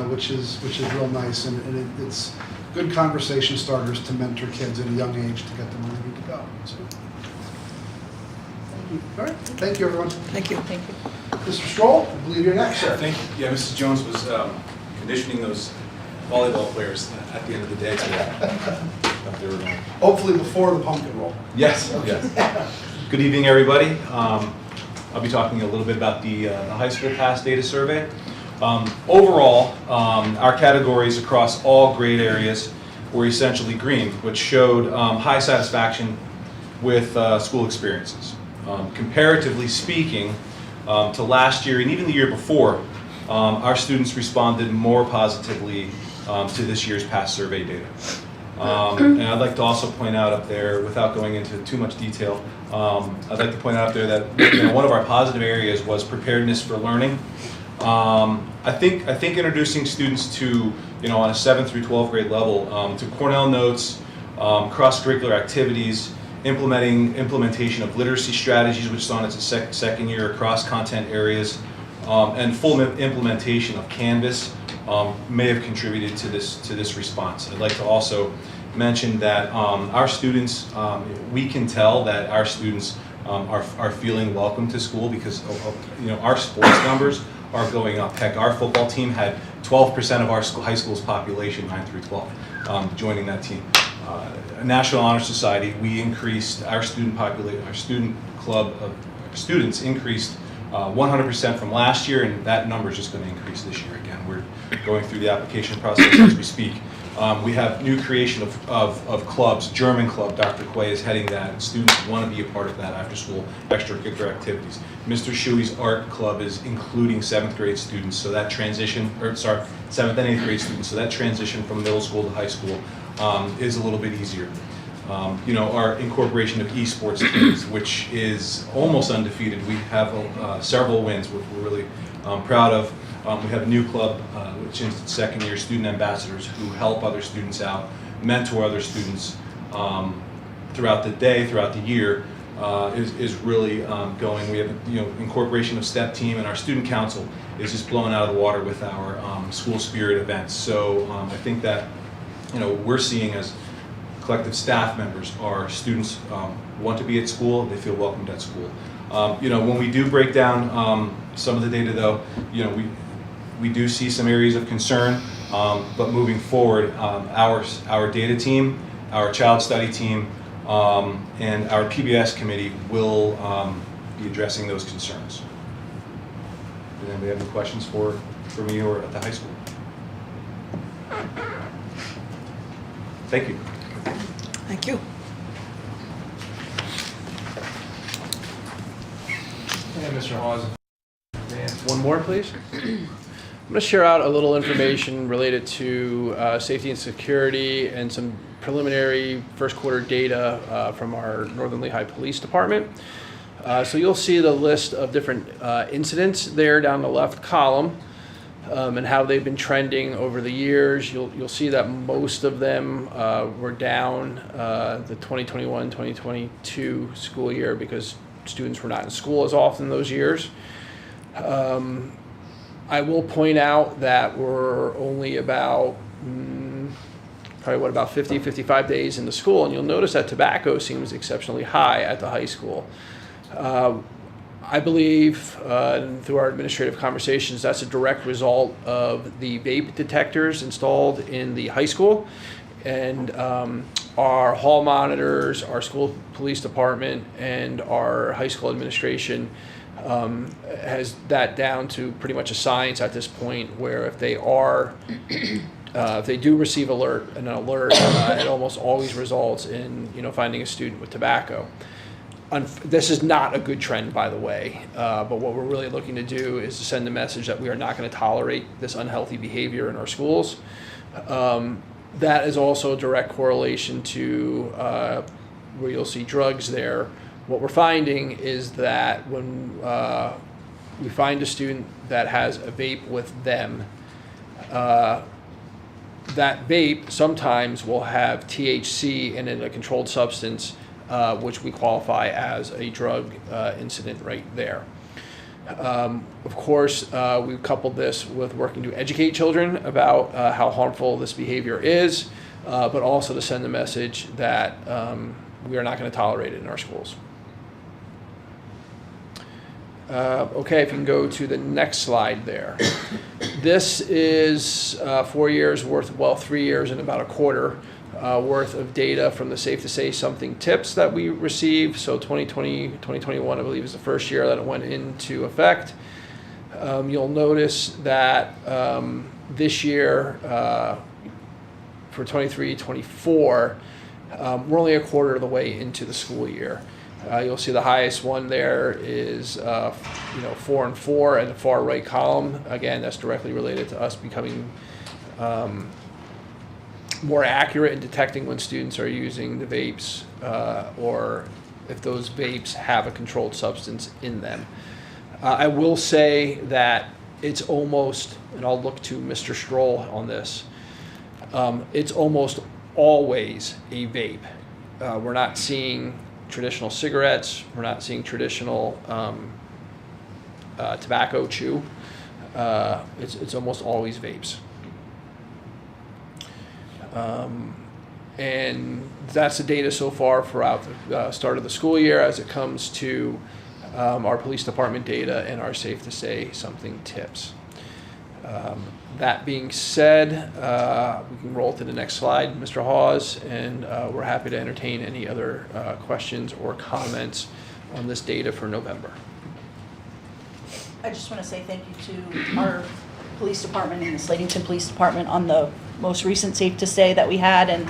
which is real nice, and it's good conversation starters to mentor kids at a young age to get them where they need to go. So, thank you. All right, thank you, everyone. Thank you. Thank you. Mr. Stroll, I believe you're next, sir. Thank you. Yeah, Mrs. Jones was conditioning those volleyball players at the end of the day today. They were going. Hopefully before the pumpkin roll. Yes, yes. Good evening, everybody. I'll be talking a little bit about the high school pass data survey. Overall, our categories across all grade areas were essentially green, which showed high satisfaction with school experiences. Comparatively speaking, to last year and even the year before, our students responded more positively to this year's pass survey data. And I'd like to also point out up there, without going into too much detail, I'd like to point out up there that one of our positive areas was preparedness for learning. I think introducing students to, on a 7th through 12th grade level, to Cornell Notes, cross-curricular activities, implementation of literacy strategies, which is on its second year across content areas, and full implementation of Canvas may have contributed to this response. I'd like to also mention that our students, we can tell that our students are feeling welcome to school because our sports numbers are going up. Heck, our football team had 12% of our high school's population, 9 through 12, joining that team. National Honor Society, we increased our student population, our student club of students increased 100% from last year, and that number is just going to increase this year again. We're going through the application process as we speak. We have new creation of clubs. German club, Dr. Quay is heading that. Students want to be a part of that after school extracurricular activities. Mr. Shuey's art club is including 7th grade students, so that transition, 7th and 8th grade students, so that transition from middle school to high school is a little bit easier. Our incorporation of esports teams, which is almost undefeated. We have several wins, which we're really proud of. We have a new club, which is second year student ambassadors who help other students out, mentor other students throughout the day, throughout the year, is really going. We have incorporation of STEP team, and our student council is just blown out of the water with our school spirit events. So I think that we're seeing as collective staff members, our students want to be at school, they feel welcomed at school. When we do break down some of the data though, we do see some areas of concern, but moving forward, our data team, our child study team, and our PBS committee will be addressing those concerns. Does anybody have any questions for me or at the high school? Thank you. Thank you. And Mr. Hawes. One more, please. I'm going to share out a little information related to safety and security and some preliminary first quarter data from our Northern Lehigh Police Department. So you'll see the list of different incidents there down the left column and how they've been trending over the years. You'll see that most of them were down the 2021-2022 school year because students were not in school as often those years. I will point out that we're only about, about 50, 55 days into school, and you'll notice that tobacco seems exceptionally high at the high school. I believe through our administrative conversations, that's a direct result of the vape detectors installed in the high school, and our hall monitors, our school police department, and our high school administration has that down to pretty much a science at this point, where if they are, if they do receive an alert, it almost always results in finding a student with tobacco. This is not a good trend, by the way, but what we're really looking to do is to send the message that we are not going to tolerate this unhealthy behavior in our schools. That is also a direct correlation to where you'll see drugs there. What we're finding is that when we find a student that has a vape with them, that vape sometimes will have THC in it, a controlled substance, which we qualify as a drug incident right there. Of course, we've coupled this with working to educate children about how harmful this behavior is, but also to send the message that we are not going to tolerate it in our schools. Okay, if you can go to the next slide there. This is 4 years worth, 3 years and about a quarter worth of data from the Safe to Say Something tips that we received. So 2020, 2021, I believe, is the first year that it went into effect. You'll notice that this year, for 23-24, we're only a quarter of the way into the school year. You'll see the highest one there is 4 and 4 at the far right column. Again, that's directly related to us becoming more accurate in detecting when students are using the vapes or if those vapes have a controlled substance in them. I will say that it's almost, and I'll look to Mr. Stroll on this, it's almost always a vape. We're not seeing traditional cigarettes. We're not seeing traditional tobacco chew. It's almost always vapes. And that's the data so far throughout the start of the school year as it comes to our police department data and our Safe to Say Something tips. That being said, we can roll to the next slide, Mr. Hawes, and we're happy to entertain any other questions or comments on this data for November. I just want to say thank you to our police department and the Slatington Police Department on the most recent Safe to Say that we had and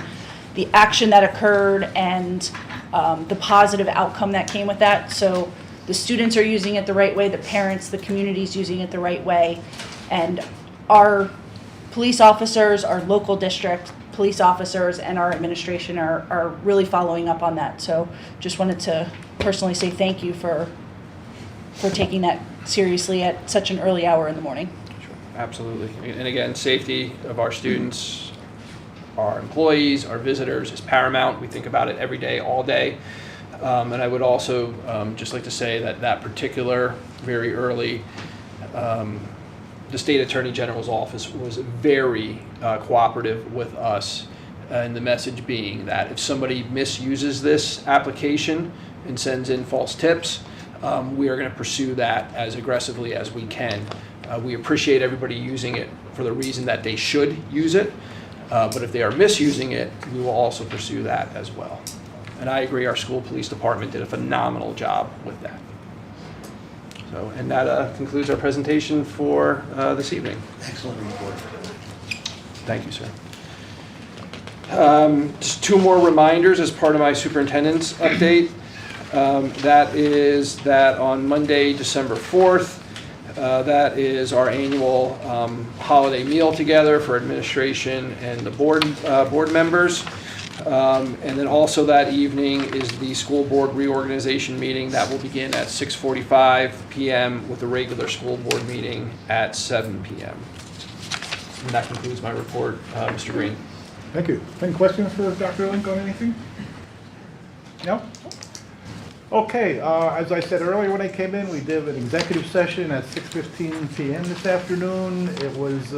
the action that occurred and the positive outcome that came with that. So the students are using it the right way, the parents, the community's using it the right way, and our police officers, our local district police officers, and our administration are really following up on that. So just wanted to personally say thank you for taking that seriously at such an early hour in the morning. Sure. Absolutely. And again, safety of our students, our employees, our visitors is paramount. We think about it every day, all day. And I would also just like to say that particular very early the State Attorney General's office was very cooperative with us, and the message being that if somebody misuses this application and sends in false tips, we are going to pursue that as aggressively as we can. We appreciate everybody using it for the reason that they should use it, but if they are misusing it, we will also pursue that as well. And I agree, our school police department did a phenomenal job with that. So, and that concludes our presentation for this evening. Excellent report. Thank you, sir. Just two more reminders as part of my superintendent's update. That is that on Monday, December 4th, that is our annual holiday meal together for administration and the board members. And then also that evening is the school board reorganization meeting that will begin at 6:45 p.m. with the regular school board meeting at 7 p.m. And that concludes my report, Mr. Green. Thank you. Any questions for Dr. Link on anything? No? Okay, as I said earlier when I came in, we did an executive session at 6:15 p.m. this afternoon. It was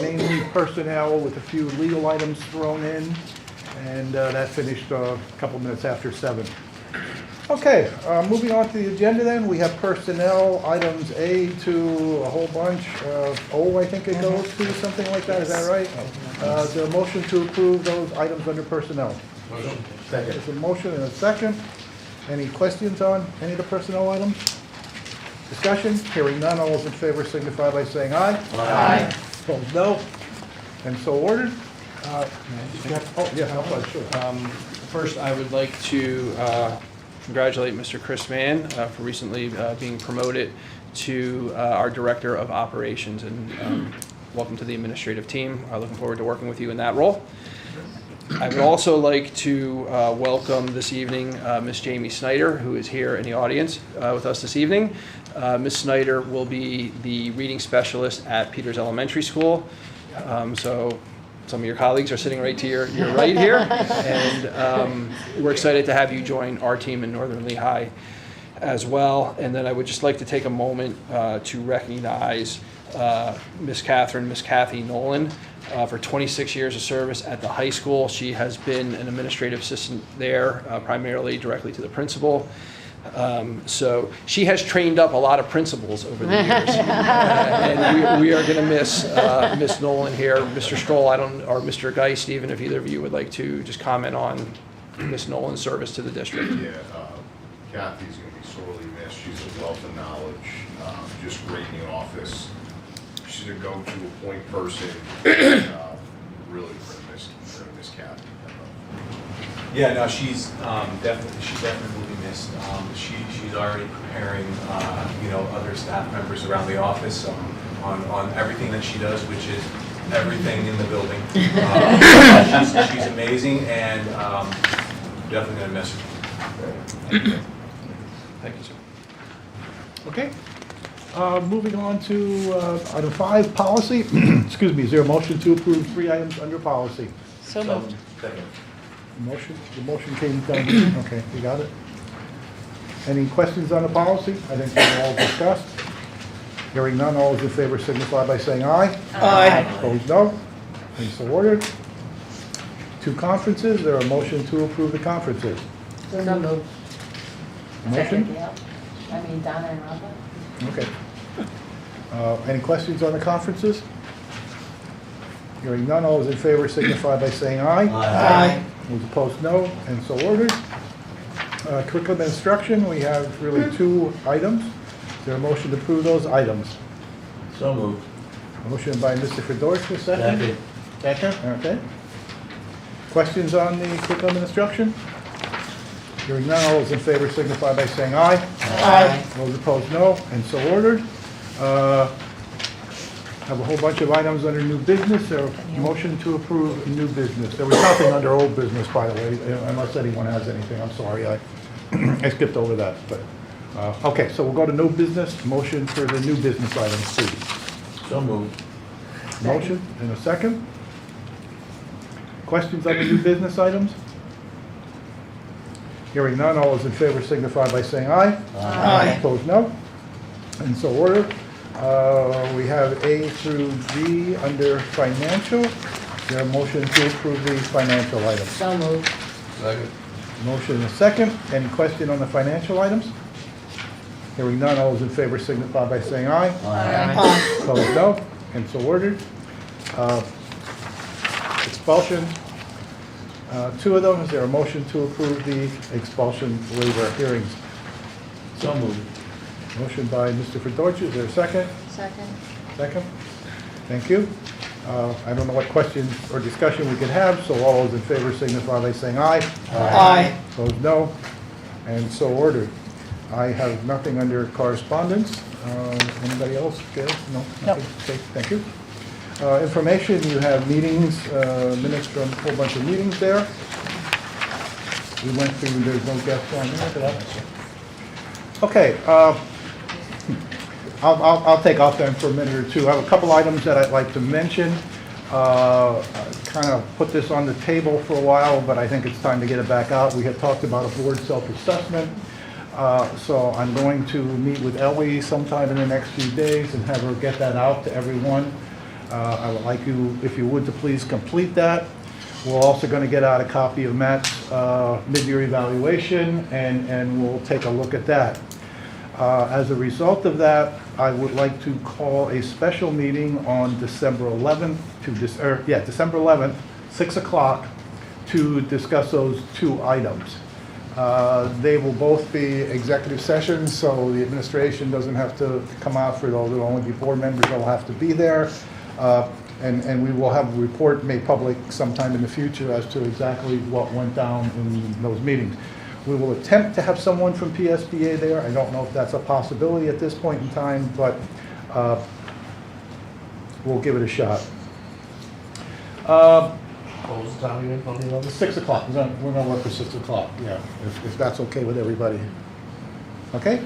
mainly personnel with a few legal items thrown in, and that finished a couple minutes after 7. Okay, moving on to the agenda then, we have personnel items A to a whole bunch, O I think it goes to, something like that, is that right? Is there a motion to approve those items under personnel? Motion. Second. There's a motion and a second. Any questions on any of the personnel items? Discussion? Hearing none, all those in favor signify by saying aye. Aye. Opposed, no. And so ordered. Oh, yeah, no, sure. First, I would like to congratulate Mr. Chris Mann for recently being promoted to our Director of Operations, and welcome to the administrative team. Looking forward to working with you in that role. I would also like to welcome this evening Miss Jamie Snyder, who is here in the audience with us this evening. Miss Snyder will be the reading specialist at Peters Elementary School. So some of your colleagues are sitting right to your right here, and we're excited to have you join our team in Northern Lehigh as well. And then I would just like to take a moment to recognize Miss Kathy Nolan for 26 years of service at the high school. She has been an administrative assistant there, primarily directly to the principal. So she has trained up a lot of principals over the years. And we are going to miss Miss Nolan here. Mr. Stroll, or Mr. Geist, even if either of you would like to just comment on Miss Nolan's service to the district. Yeah, Kathy's going to be sorely missed. She's a wealth of knowledge, just great in the office. She's a go-to point person. Really, we're going to miss Kathy. Yeah, no, she's definitely will be missed. She's already preparing, other staff members around the office on everything that she does, which is everything in the building. She's amazing, and definitely gonna miss her. Thank you, sir. Okay. Moving on to item 5, policy. Excuse me, is there a motion to approve 3 items under policy? So moved. Second. The motion came down. Okay, you got it. Any questions on the policy? I think they're all discussed. Hearing none, all those in favor signify by saying aye. Aye. Opposed, no. And so ordered. 2 conferences, there a motion to approve the conferences? So moved. Motion? Donna and Robert. Okay. Any questions on the conferences? Hearing none, all those in favor signify by saying aye. Aye. Those opposed, no, and so ordered. Curriculum and instruction, we have really 2 items. Is there a motion to approve those items? So moved. Motion by Mr. Fedorcha, second. Second, okay. Questions on the curriculum and instruction? Hearing none, all those in favor signify by saying aye. Aye. Those opposed, no, and so ordered. Have a whole bunch of items under new business. There a motion to approve new business. There was nothing under old business, by the way, unless anyone has anything. I'm sorry, I skipped over that. But okay, so we'll go to new business. Motion for the new business items, please. So moved. Motion and a second. Questions on the new business items? Hearing none, all those in favor signify by saying aye. Aye. Opposed, no. And so ordered. We have A through G under financial. Is there a motion to approve the financial items? So moved. Second. Motion and a second. Any question on the financial items? Hearing none, all those in favor signify by saying aye. Aye. Opposed, no. And so ordered. Expulsion. 2 of them. Is there a motion to approve the expulsion waiver hearings? So moved. Motion by Mr. Fedorcha. Is there a second? Second. Second. Thank you. I don't know what questions or discussion we could have, so all those in favor signify by saying aye. Aye. Opposed, no. And so ordered. I have nothing under correspondence. Anybody else? Jerry? No? Nothing? Okay, thank you. Information, you have meetings, minutes from a whole bunch of meetings there. We went through, there's no guests on there, did I? Okay, I'll take off then for a minute or two. I have a couple items that I'd like to mention. Kind of put this on the table for a while, but I think it's time to get it back out. We had talked about a board self-assessment. So I'm going to meet with Ellie sometime in the next few days and have her get that out to everyone. I would like you, if you would, to please complete that. We're also going to get out a copy of Matt's mid-year evaluation, and we'll take a look at that. As a result of that, I would like to call a special meeting on December 11th, December 11th, 6 o'clock, to discuss those two items. They will both be executive sessions, so the administration doesn't have to come out for those. It'll only be board members that will have to be there. And we will have a report made public sometime in the future as to exactly what went down in those meetings. We will attempt to have someone from PSBA there. I don't know if that's a possibility at this point in time, but we'll give it a shot. What was the time again, on the 11th? 6 o'clock. We're going to work for 6 o'clock, yeah, if that's okay with everybody. Okay?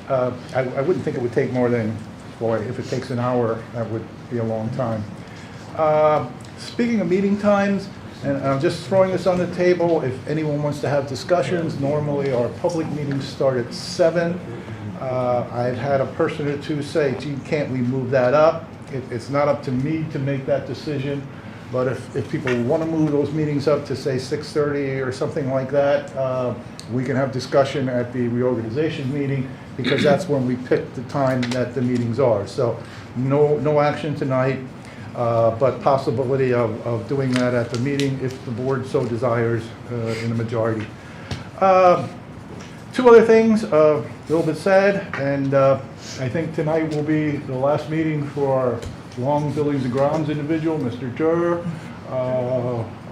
I wouldn't think it would take more than, boy, if it takes an hour, that would be a long time. Speaking of meeting times, and I'm just throwing this on the table, if anyone wants to have discussions, normally our public meetings start at 7. I've had a person or two say, gee, can't we move that up? It's not up to me to make that decision. But if people want to move those meetings up to, say, 6:30 or something like that, we can have discussion at the reorganization meeting, because that's when we pick the time that the meetings are. So no action tonight, but possibility of doing that at the meeting if the board so desires in the majority. Two other things, a little bit sad, and I think tonight will be the last meeting for our Long Buildings and Grounds individual, Mr. Durr.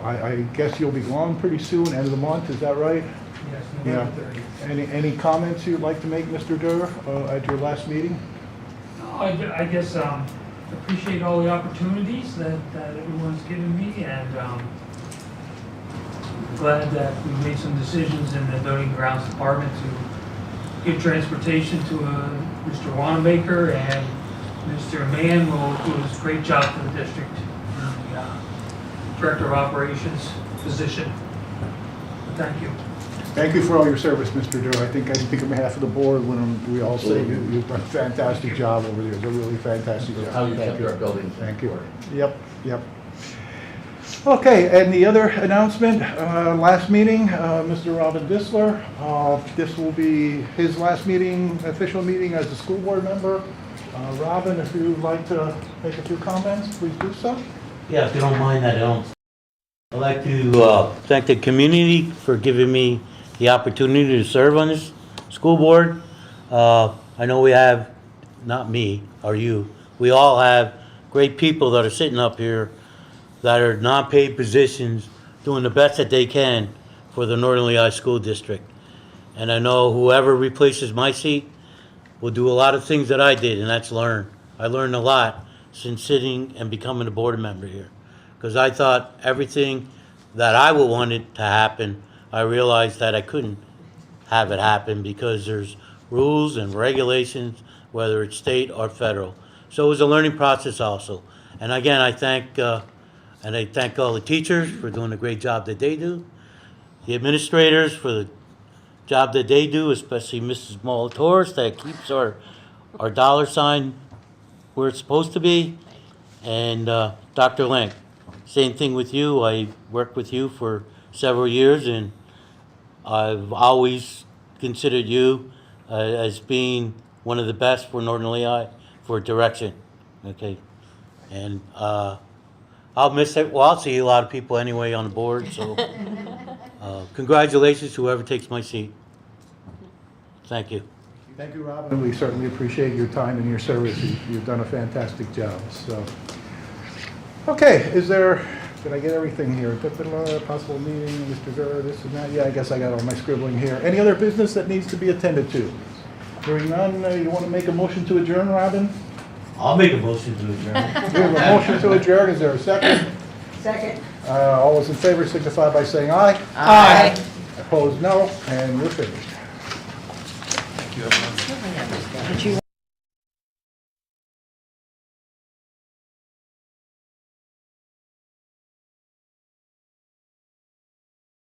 I guess you'll be gone pretty soon, end of the month, is that right? Yes, November 30th. Any comments you'd like to make, Mr. Durr, at your last meeting? I guess appreciate all the opportunities that everyone's given me, and glad that we made some decisions in the Building and Grounds Department to give transportation to Mr. Wanamaker, and Mr. Mann will do a great job for the district in the Director of Operations position. Thank you. Thank you for all your service, Mr. Durr. I think on behalf of the board, when we all say you've done a fantastic job over there. It's a really fantastic job. How you kept your building. Thank you. Yep. Okay, and the other announcement, last meeting, Mr. Robin Disler. This will be his last meeting, official meeting as a school board member. Robin, if you'd like to make a few comments, please do so. Yeah, if you don't mind, I don't. I'd like to thank the community for giving me the opportunity to serve on this school board. I know we have, not me or you, we all have great people that are sitting up here that are non-paid positions doing the best that they can for the Northern Lehigh School District. And I know whoever replaces my seat will do a lot of things that I did, and that's learn. I learned a lot since sitting and becoming a board member here, because I thought everything that I wanted to happen, I realized that I couldn't have it happen because there's rules and regulations, whether it's state or federal. So it was a learning process also. And again, I thank all the teachers for doing a great job that they do, the administrators for the job that they do, especially Mrs. Molitoris, that keeps our dollar sign where it's supposed to be, and Dr. Link. Same thing with you. I worked with you for several years, and I've always considered you as being one of the best for Northern Lehigh for direction. Okay, and I'll miss it. Well, I'll see a lot of people anyway on the board, so congratulations, whoever takes my seat. Thank you. Thank you, Robin. We certainly appreciate your time and your service. You've done a fantastic job. So, okay, is there Did I get everything here? Possible meeting, Mr. Gurr, this and that? Yeah, I guess I got all my scribbling here. Any other business that needs to be attended to? Hearing none, you want to make a motion to adjourn, Robin? I'll make a motion to adjourn. We have a motion to adjourn. Is there a second? Second. All those in favor signify by saying aye. Aye. Opposed, no, and we're finished. Thank you, everyone. Did you